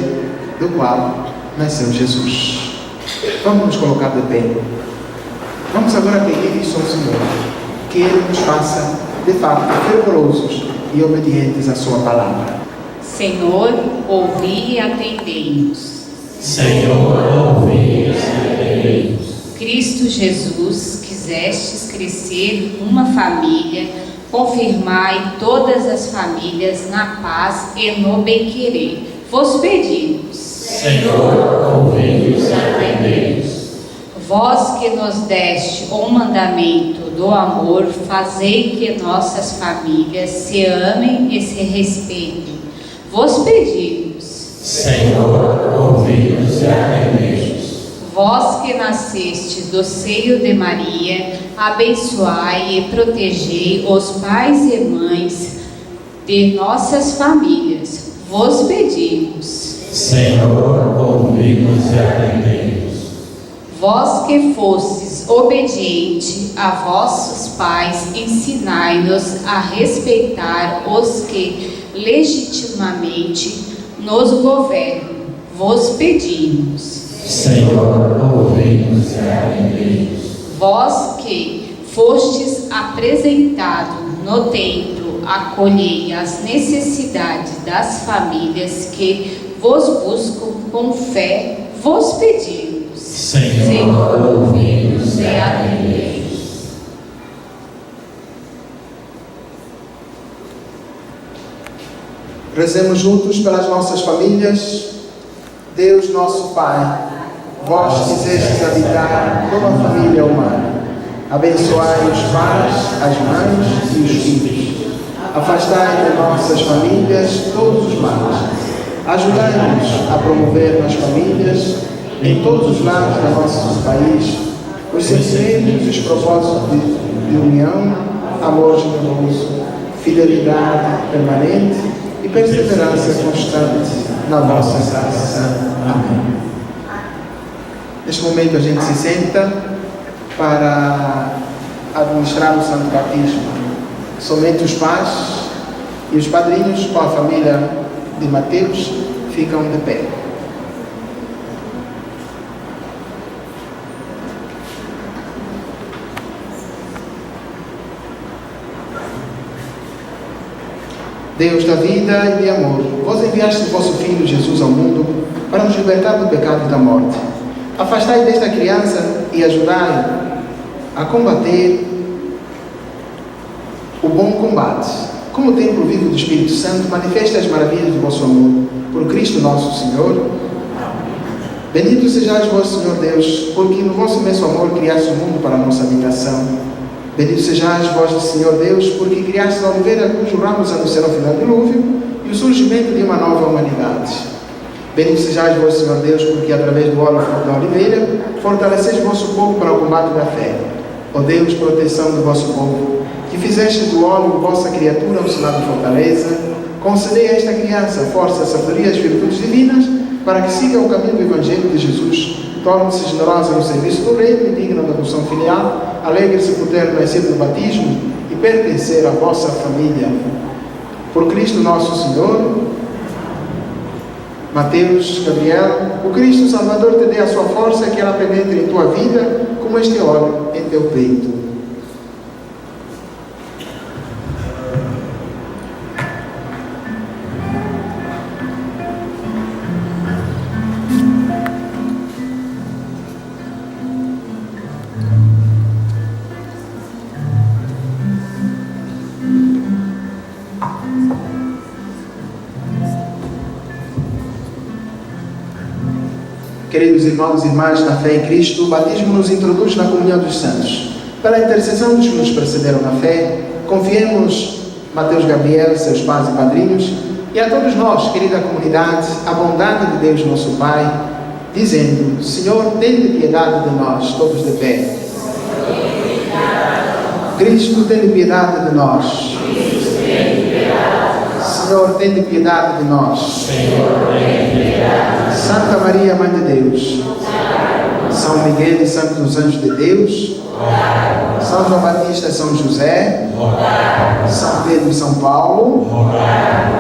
do qual nasceu Jesus. Vamos nos colocar de pé. Vamos agora pedir isso ao Senhor, que Ele nos faça de fato, fervorosos e obedientes à sua palavra. Senhor, ouvi e atendei-nos. Senhor, ouvi e atendei-nos. Cristo Jesus, quisestes crescer uma família, confirmai todas as famílias na paz e no bem-querer. Vos pedimos. Senhor, ouvi e atendei-nos. Vós que nos deste o mandamento do amor, fazei que nossas famílias se amem e se respeitem. Vos pedimos. Senhor, ouvi-nos e atendei-nos. Vós que nascestes do seio de Maria, abençoai e protegei os pais e mães de nossas famílias. Vos pedimos. Senhor, ouvi-nos e atendei-nos. Vós que fostes obediente a vossos pais, ensinai-nos a respeitar os que legitimamente nos governam. Vos pedimos. Senhor, ouvi-nos e atendei-nos. Vós que fostes apresentado no templo, acolhei as necessidades das famílias que vos buscam com fé. Vos pedimos. Senhor, ouvi-nos e atendei-nos. Rezemos juntos pelas nossas famílias. Deus nosso Pai, vós quisestes habitar toda a família humana. Abençoai os pais, as mães e os filhos. Afastai de nossas famílias todos os males. Ajudai-nos a promover nas famílias, em todos os lados do nosso país, os sentimentos e os propósitos de união, amor generoso, fidelidade permanente e perseverança constante na vossa graça. Amém. Neste momento a gente se senta para administrar o Santo Batismo. Somente os pais e os padrinhos com a família de Mateus ficam de pé. Deus da vida e de amor, vós enviaste o vosso Filho Jesus ao mundo para nos libertar do pecado e da morte. Afastai desta criança e ajudai a combater o bom combate. Como o templo vivo do Espírito Santo, manifesta as maravilhas do vosso amor. Por Cristo nosso Senhor. Bendito sejais vós, Senhor Deus, porque no vosso imenso amor criaste o mundo para a nossa habitação. Bendito sejais vós, Senhor Deus, porque criaste a oliveira cujos ramos anunciaram o final do dilúvio e o surgimento de uma nova humanidade. Bendito sejais vós, Senhor Deus, porque através do óleo da oliveira fortaleceis o vosso povo para o combate da fé. Ó Deus, proteção do vosso povo, que fizeste do óleo vossa criatura um sinal de fortaleza, concedei a esta criança força, sabedoria e as virtudes divinas, para que siga o caminho do Evangelho de Jesus, torne-se generosa no serviço do reino e digna da adoção filial, alegre-se por ter nascido no batismo e pertencer à vossa família. Por Cristo nosso Senhor. Mateus, Gabriel, o Cristo Salvador te dê a sua força, que ela penetre em tua vida como este óleo em teu peito. Queridos irmãos e irmãs, na fé em Cristo, o batismo nos introduz na comunhão dos santos. Pela intercessão dos que nos precederam na fé, confiemos Mateus, Gabriel, seus pais e padrinhos, e a todos nós, querida comunidade, a bondade de Deus nosso Pai, dizendo: Senhor, tende piedade de nós, todos de pé. Cristo, tende piedade de nós. Senhor, tende piedade de nós. Santa Maria, Mãe de Deus, São Miguel e Santos Anjos de Deus, São João Batista e São José, São Pedro e São Paulo,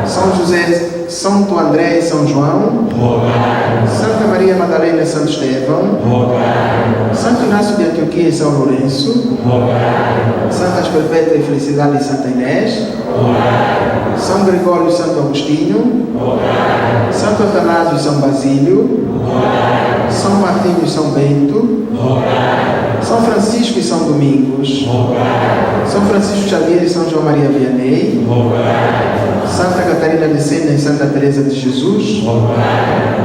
São José Santo André e São João, rogai, Santa Maria Madalena e Santo Estevão, rogai, Santo Inácio de Antioquia e São Lourenço, rogai, Santas Perpétua e Felicidade e Santa Inês, rogai, São Gregório e Santo Agostinho, rogai, Santo Atanásio e São Basílio, rogai, São Martinho e São Bento, rogai, São Francisco e São Domingos, rogai, São Francisco Xavier e São João Maria Vianney, rogai, Santa Catarina de Sena e Santa Teresa de Jesus, rogai,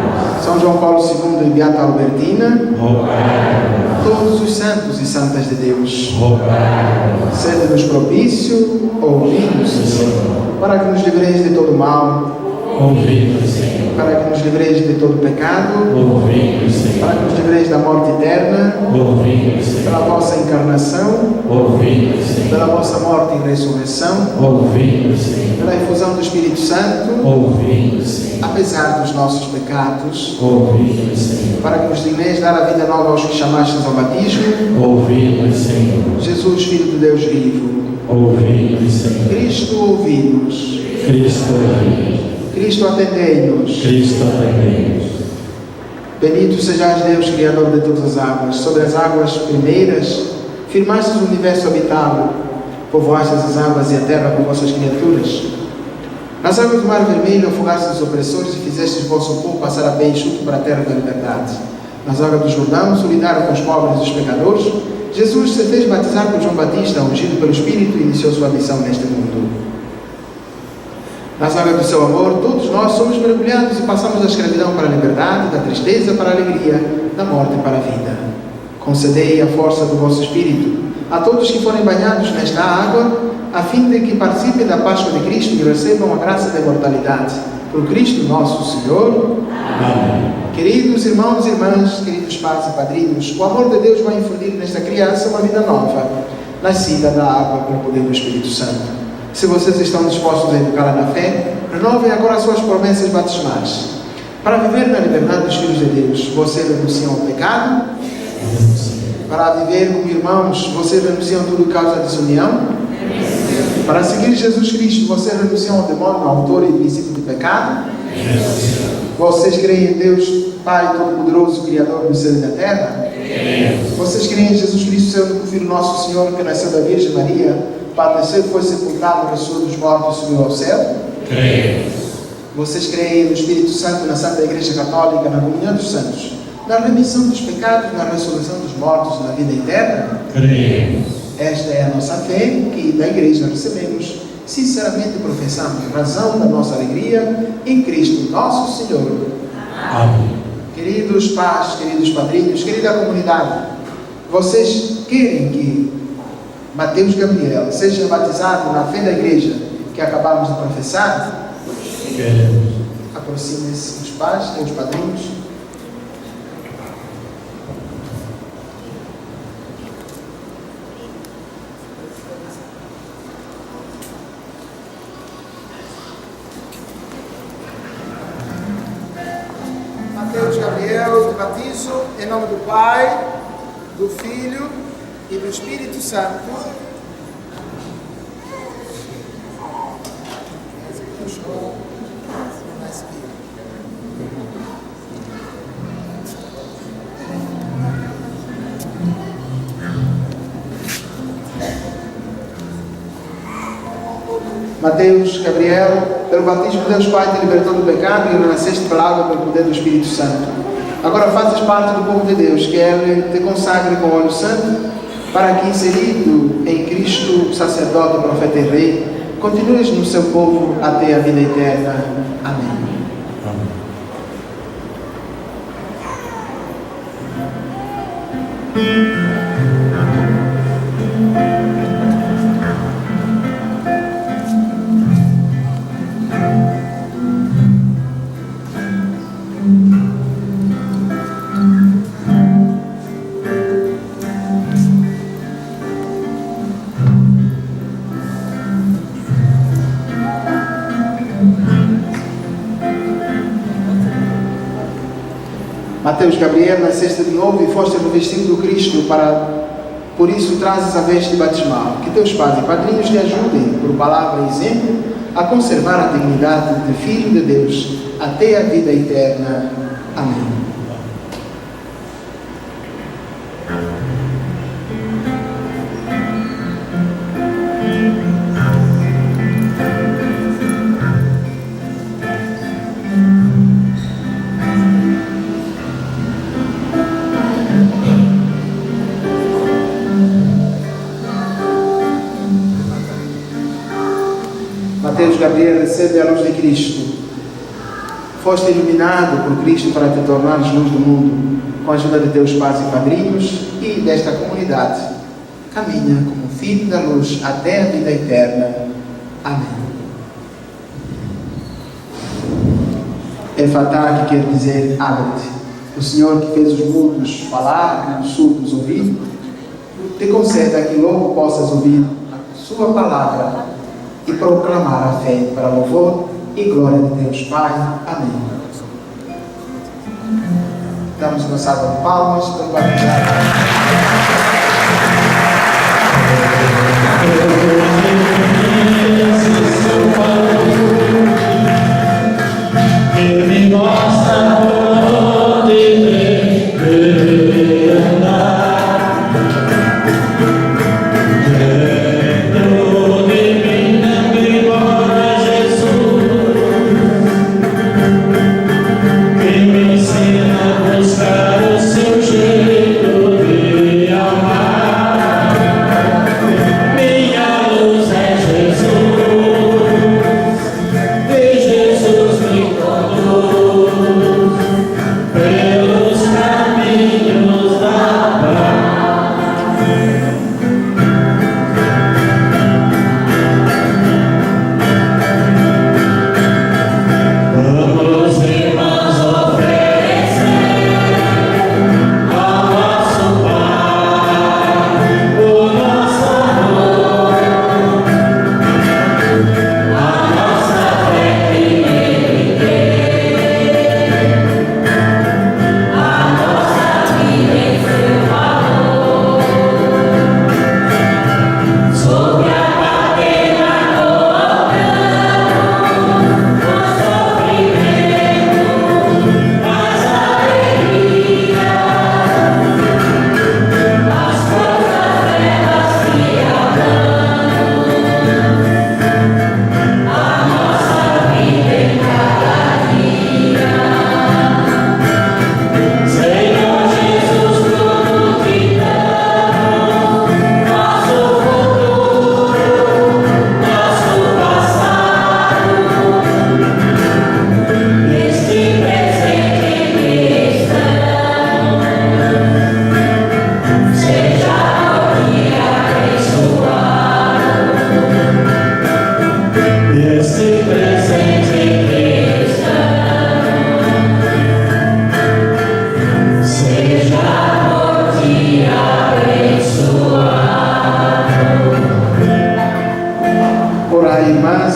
São João Paulo II e Beata Albertina, rogai, todos os santos e santas de Deus. rogai, Sede-nos propício, ouvi-nos, Senhor, para que nos livreis de todo mal, ouvi-nos, Senhor, para que nos livreis de todo pecado, ouvi-nos, para Senhor, que nos livreis da morte eterna, ouvi-nos, pela Senhor, vossa encarnação, ouvi-nos, pela Senhor, vossa morte e ressurreição, ouvi-nos, Senhor, pela efusão do Espírito Santo, ouvi-nos, Senhor, apesar dos nossos pecados, ouvi-nos, Senhor, para que nos digneis dar a vida nova aos que chamastes ao batismo, ouvi-nos, Senhor, Jesus, Filho de Deus vivo, ouvi-nos, Senhor, Cristo, ouvi-nos, Cristo, ouvi-nos, Cristo, atendei-nos. Cristo, atendei-nos. Bendito sejas Deus, Criador de todas as águas. Sobre as águas primeiras, firmastes o universo habitável, povoastes as águas e a terra com vossas criaturas. Nas águas do mar vermelho, afogastes os opressores e fizestes vosso povo passar a pé enxuto para a terra da liberdade. Nas águas do Jordão, solidaram com os pobres e os pecadores. Jesus se fez batizar por João Batista, ungido pelo Espírito, e iniciou sua missão neste mundo. Nas águas do seu amor, todos nós somos mergulhados e passamos da escravidão para a liberdade, da tristeza para a alegria, da morte para a vida. Concedei a força do vosso Espírito a todos que forem banhados nesta água, a fim de que participem da Páscoa de Cristo e recebam a graça da imortalidade. Por Cristo nosso Senhor. Amém. Queridos irmãos e irmãs, queridos pais e padrinhos, o amor de Deus vai infundir nesta criança uma vida nova, nascida da água pelo poder do Espírito Santo. Se vocês estão dispostos a educá-la na fé, renovem agora as suas promessas batismais. Para viver na liberdade dos filhos de Deus, você renuncia ao pecado? Para viver como irmãos, você renuncia a tudo causa desunião? Para seguir Jesus Cristo, você renuncia ao demônio, ao autor e princípio do pecado? Vocês creem em Deus, Pai Todo-Poderoso, Criador do céu e da terra? Vocês creem em Jesus Cristo, seu único Filho, nosso Senhor, que nasceu da Virgem Maria, padeceu, foi sepultado, ressuscitou dos mortos e subiu ao céu? Creio. Vocês creem no Espírito Santo, na Santa Igreja Católica, na comunhão dos santos, na remissão dos pecados, na ressurreição dos mortos, na vida eterna? Creio. Esta é a nossa fé que da Igreja recebemos, sinceramente professamos, razão da nossa alegria em Cristo nosso Senhor. Amém. Queridos pais, queridos padrinhos, querida comunidade, vocês querem que Mateus Gabriel seja batizado na fé da igreja que acabamos de professar? Queremos. Aproximem-se os pais e os padrinhos. Mateus Gabriel, eu te batizo em nome do Pai, do Filho e do Espírito Santo. Mateus Gabriel, pelo batismo Deus Pai te libertou do pecado e renasceste pela água pelo poder do Espírito Santo. Agora fazes parte do povo de Deus, que Ele te consagre com óleo santo, para que, inserido em Cristo, sacerdote, profeta e rei, continues no seu povo até a vida eterna. Amém. Mateus Gabriel, nasceste de novo e foste revestido do Cristo para Por isso, trazes a veste batismal. Que teus pais e padrinhos te ajudem, por palavra e exemplo, a conservar a dignidade de Filho de Deus até a vida eterna. Amém. Mateus Gabriel recebe a luz de Cristo. Foste iluminado por Cristo para te tornares luz do mundo, com a ajuda de teus pais e padrinhos e desta comunidade. Caminha como filho da luz até a vida eterna. Amém. Efatá, que quer dizer abre-te. O Senhor que fez os mudos falar e os surdos ouvir, te conceda que logo possas ouvir a sua palavra e proclamar a fé para louvor e glória de Deus Pai. Amém. Damos uma salva de palmas para o batizado.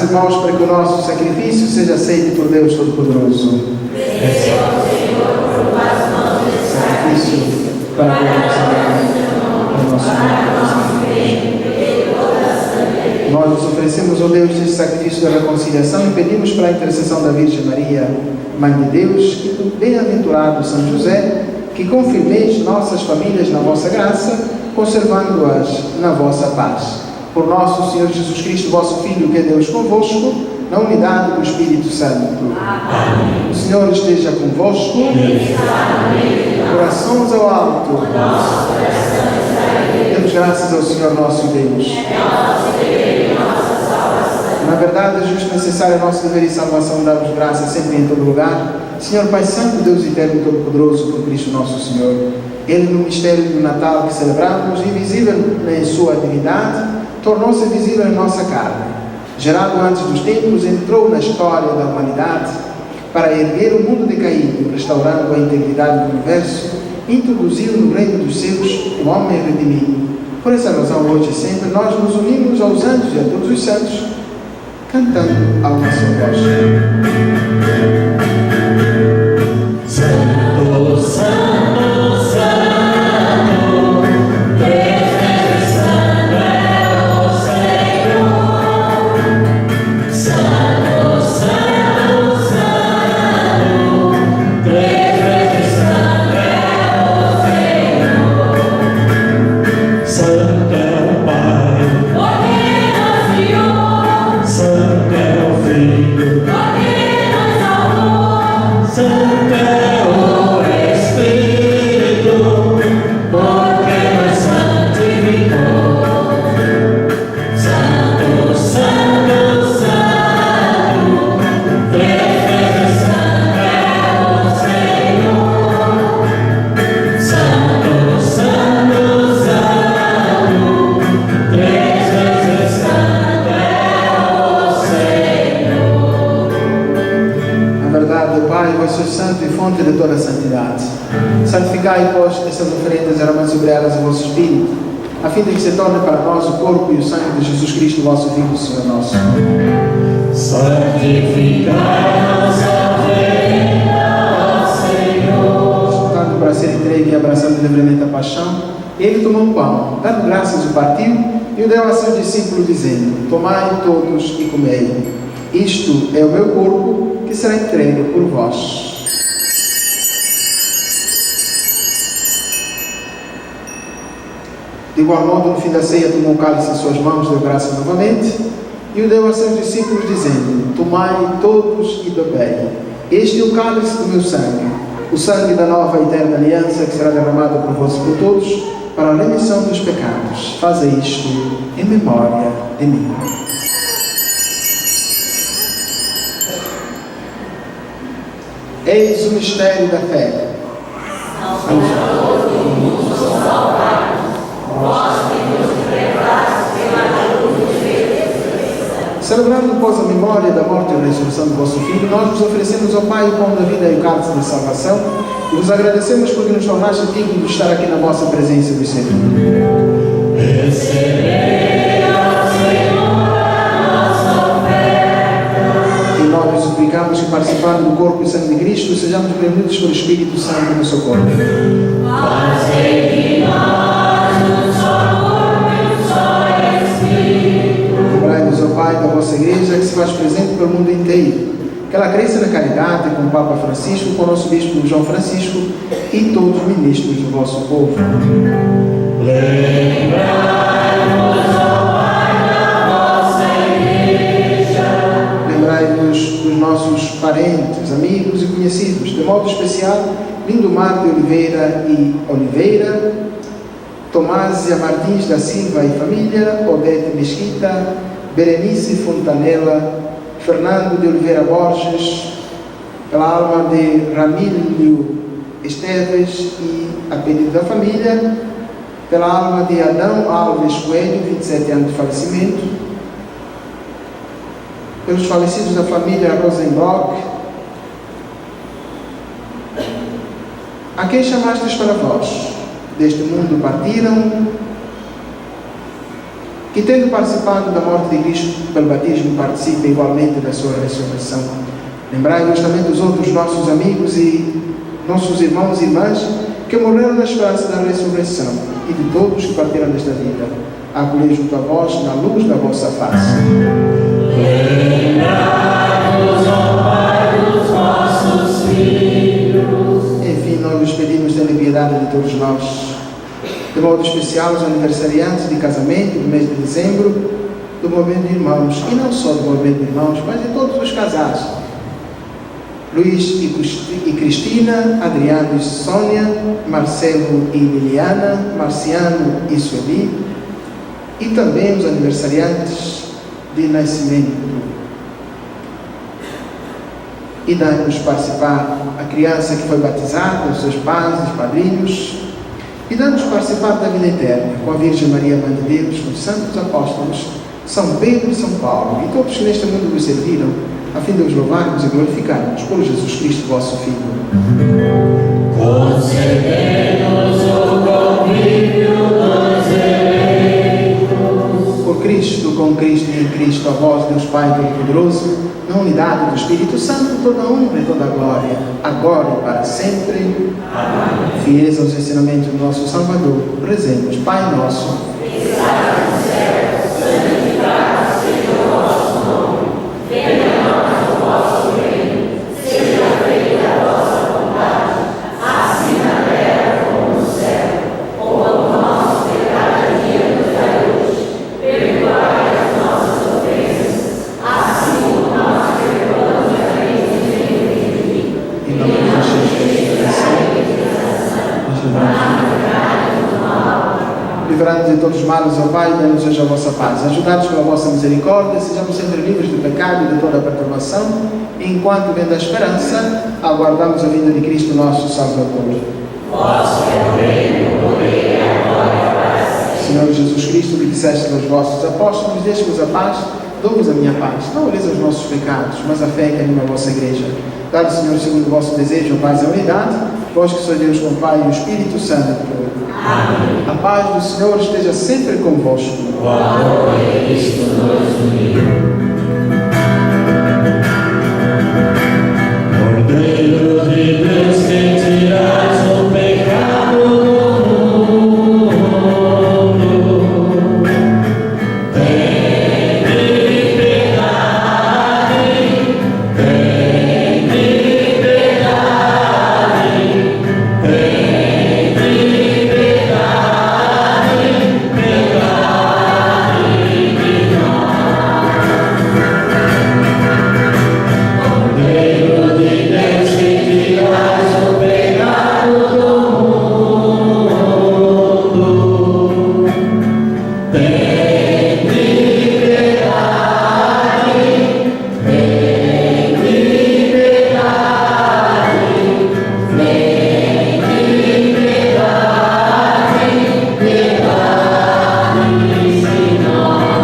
Irmãos, para que o nosso sacrifício seja aceito por Deus Todo-Poderoso. Sacrifício para o nosso Nós nos oferecemos ao Deus este sacrifício da reconciliação e pedimos para a intercessão da Virgem Maria, Mãe de Deus, e do bem-aventurado São José, que confirmeis nossas famílias na vossa graça, conservando-as na vossa paz. Por nosso Senhor Jesus Cristo, vosso Filho, que é Deus convosco, na unidade do Espírito Santo. Amém. O Senhor esteja convosco. Corações ao alto. Demos graças ao Senhor nosso Deus. Na verdade, é justo, necessário, nosso dever e salvação, darmos graças sempre em todo lugar. Senhor Pai Santo, Deus Eterno e Todo-Poderoso, por Cristo nosso Senhor. Ele, no mistério do Natal que celebramos, invisível em sua divindade, tornou-se visível em nossa carne. Gerado antes dos tempos, entrou na história da humanidade para erguer o mundo decaído, restaurando a integridade do universo, introduziu no reino dos céus o homem redimido. Por essa razão, hoje e sempre, nós nos unimos aos anjos e a todos os santos, cantando a uma só voz. Santo, Santo, Santo, Deus de toda a santidade. Santificai, pois, estas oferendas e derramai sobre elas o vosso Espírito, a fim de que se torne para nós o corpo e o sangue de Jesus Cristo, vosso Filho, Senhor nosso. Santificai-nos a oferenda, Senhor. Estando para ser entregue e abraçando livremente a paixão, ele tomou o pão, dando graças, o partiu e o deu a seus discípulos, dizendo: tomai todos e comei. Isto é o meu corpo, que será entregue por vós. De igual modo, no fim da ceia, tomou o cálice em suas mãos, deu graças novamente, e o deu a seus discípulos, dizendo: tomai todos e bebei. Este é o cálice do meu sangue, o sangue da nova e eterna aliança, que será derramado por vós e por todos, para a remissão dos pecados. Fazei isto em memória de mim. Eis o mistério da fé. Celebrando, pois, a memória da morte e da ressurreição do vosso Filho, nós vos oferecemos ao Pai o pão da vida e o cálice da salvação, e vos agradecemos porque nos tornaste dignos de estar aqui na vossa presença do Senhor. Recebei, ó Senhor, a nossa oferta. E nós vos suplicamos que, participando do corpo e sangue de Cristo, sejamos reunidos pelo Espírito Santo no seu corpo. Fazei de nós um só corpo e um só Espírito. Lembrai-vos, ó Pai, da vossa Igreja, que se faz presente pelo mundo inteiro, que ela cresça na caridade com o Papa Francisco, com o nosso Bispo João Francisco e todos os ministros do vosso povo. Lembrai-vos, ó Pai, da vossa Igreja. Lembrai-vos dos nossos parentes, amigos e conhecidos, de modo especial, Lindomar de Oliveira e Oliveira, Tomásia Martins da Silva e família, Odete Mesquita, Berenice Fontanella, Fernando de Oliveira Borges, pela alma de Ramílio Esteves e, a pedido da família, pela alma de Adão Alves Coelho, 27 anos de falecimento, pelos falecidos da família Rosenbrock, a quem chamastes para vós, deste mundo partiram, que, tendo participado da morte de Cristo pelo batismo, participe igualmente da sua ressurreição. Lembrai-vos também dos outros nossos amigos e nossos irmãos e irmãs que morreram na esperança da ressurreição, e de todos que partiram desta vida, a acolher junto a vós na luz da vossa face. Lembrai-vos, ó Pai, dos vossos filhos. Enfim, nós vos pedimos, tendo piedade de todos nós, de modo especial os aniversariantes de casamento do mês de dezembro, do movimento de irmãos, e não só do movimento de irmãos, mas de todos os casais: Luís e Cristina, Adriano e Sônia, Marcelo e Liliana, Marciano e Sueli, e também os aniversariantes de nascimento. E dai-nos participar a criança que foi batizada, os seus pais, os padrinhos, e dá-nos participar da vida eterna, com a Virgem Maria, Mãe de Deus, com os santos apóstolos, São Pedro e São Paulo, e todos que neste mundo vos serviram, a fim de os louvarmos e glorificarmos por Jesus Cristo, vosso Filho. Concedei-nos o convívio dos eleitos. Por Cristo, com Cristo e em Cristo, a vós, Deus Pai Todo-Poderoso, na unidade do Espírito Santo, toda a honra e toda a glória, agora e para sempre. Amém. Fiéis aos ensinamentos do nosso Salvador, rezemos: Pai nosso, que estás no céu, santificado seja o vosso nome. Venha a nós o vosso reino. Seja feita a vossa vontade, assim na terra como no céu. O pão nosso de cada dia nos dai hoje. Perdoai as nossas ofensas, assim como nós perdoamos também os inimigos. e não nos deixeis cair em tentação, livrai-nos de todos os males, ó Pai, e dai-nos hoje a vossa paz. Ajudados pela vossa misericórdia, sejamos sempre livres do pecado e de toda a perturbação, e enquanto vendo a esperança, aguardamos a vinda de Cristo nosso Salvador. Vosso é o reino, o poder e a glória para sempre. Senhor Jesus Cristo, que disseste aos vossos apóstolos: deixe-vos a paz, dou-vos a minha paz. Não olheis os nossos pecados, mas a fé que anima a vossa Igreja. Dá, Senhor, segundo o vosso desejo, a paz e a unidade, vós que sois Deus com o Pai e o Espírito Santo. Amém. A paz do Senhor esteja sempre convosco. O amor de Cristo nos uniu. Cordeiro de Deus, que tirais o pecado do mundo, tem piedade, tem piedade, tem piedade, piedade de nós. Cordeiro de Deus, que tirais o pecado do mundo, tem piedade, tem piedade, tem piedade, piedade de nós.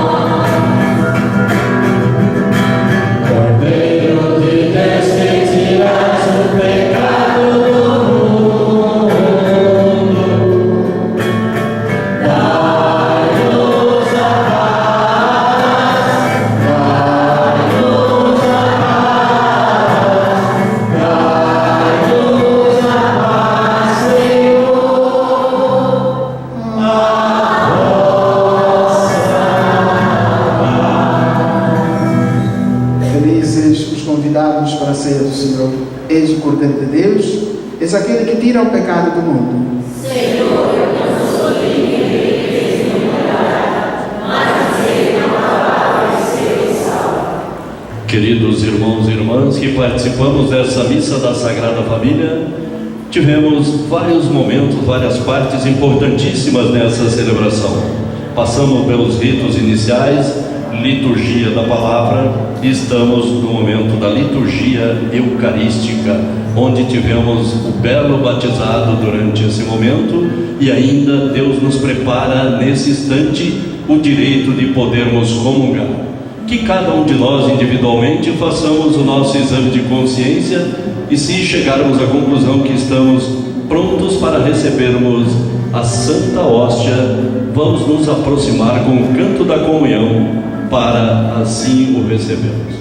Cordeiro de Deus, que tirais o pecado do mundo, dai-nos a paz, dai-nos a paz, dai-nos a paz, Senhor, a Felizes os convidados para a ceia do Senhor. Eis o Cordeiro de Deus, eis aquele que tira o pecado do mundo. Queridos irmãos e irmãs que participamos dessa missa da Sagrada Família, tivemos vários momentos, várias partes importantíssimas nessa celebração. Passamos pelos ritos iniciais, liturgia da palavra, e estamos no momento da liturgia eucarística, onde tivemos o belo batizado durante esse momento, e ainda Deus nos prepara nesse instante o direito de podermos comungar. Que cada um de nós individualmente façamos o nosso exame de consciência, e se chegarmos à conclusão que estamos prontos para recebermos a Santa Hóstia, vamos nos aproximar com o canto da comunhão para assim o recebermos.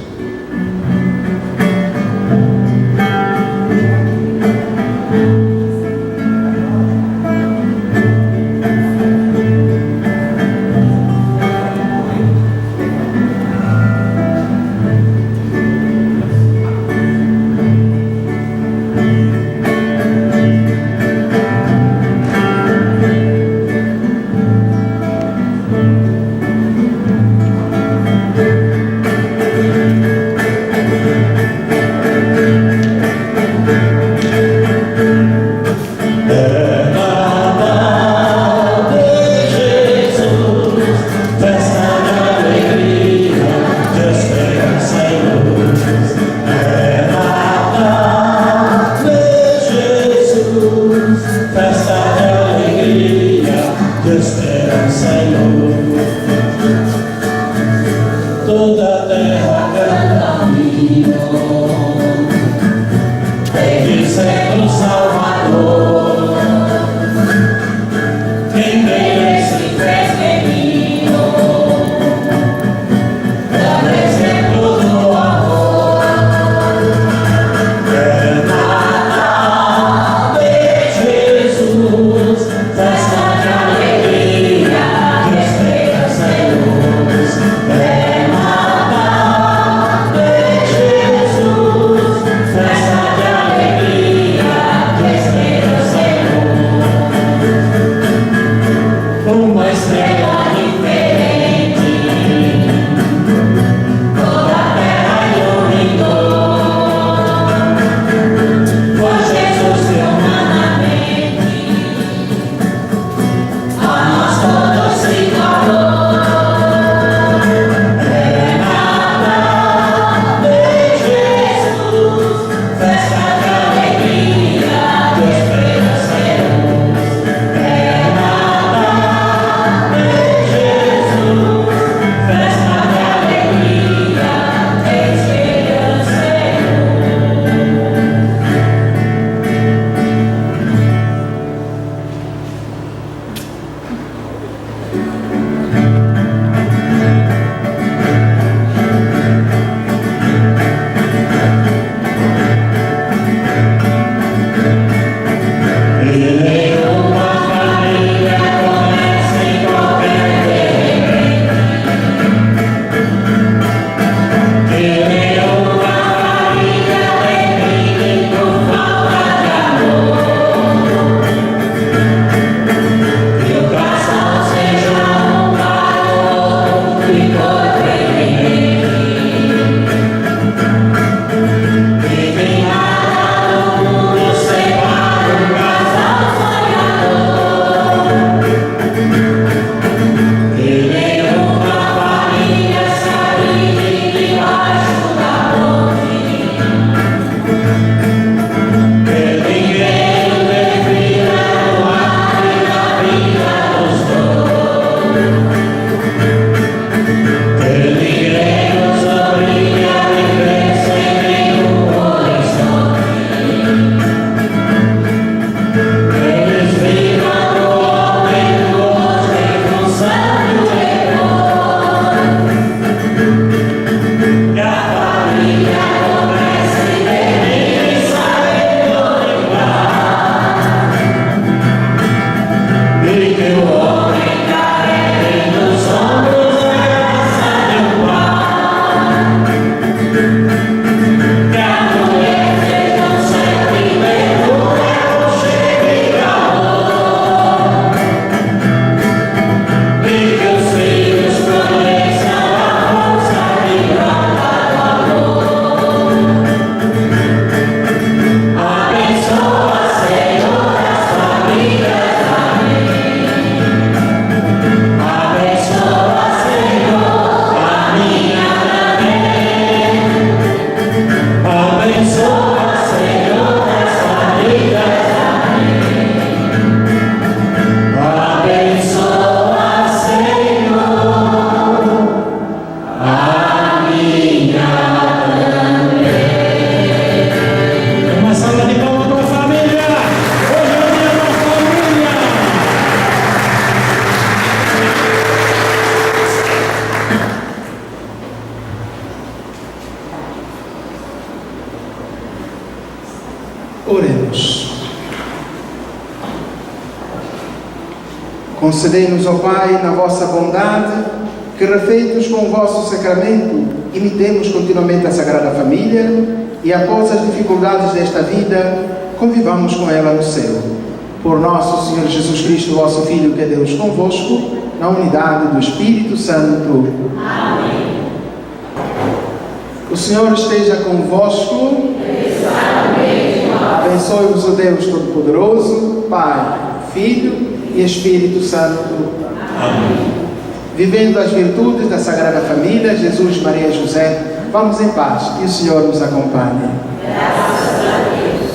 Concedei-nos, ó Pai, na vossa bondade, que refeitos com o vosso sacramento, imitemos continuamente a Sagrada Família e, após as dificuldades desta vida, convivamos com ela no céu. Por nosso Senhor Jesus Cristo, vosso Filho, que é Deus convosco, na unidade do Espírito Santo. Amém. O Senhor esteja convosco. Abençoe-vos o Deus Todo-Poderoso, Pai, Filho e Espírito Santo. Amém. Vivendo as virtudes da Sagrada Família, Jesus, Maria e José, vamos em paz e o Senhor nos acompanhe. Graças a Deus.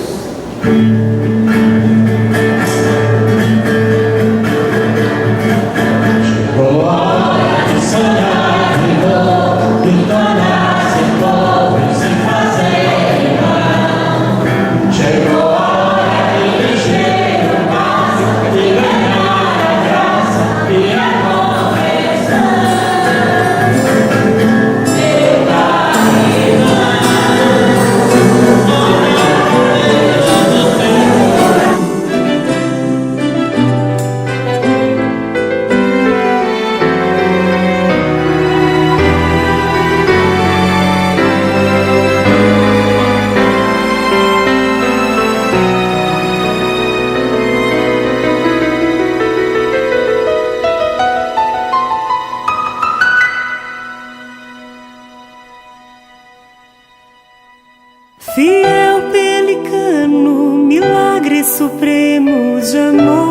Fiel pelicano, milagre supremo de amor.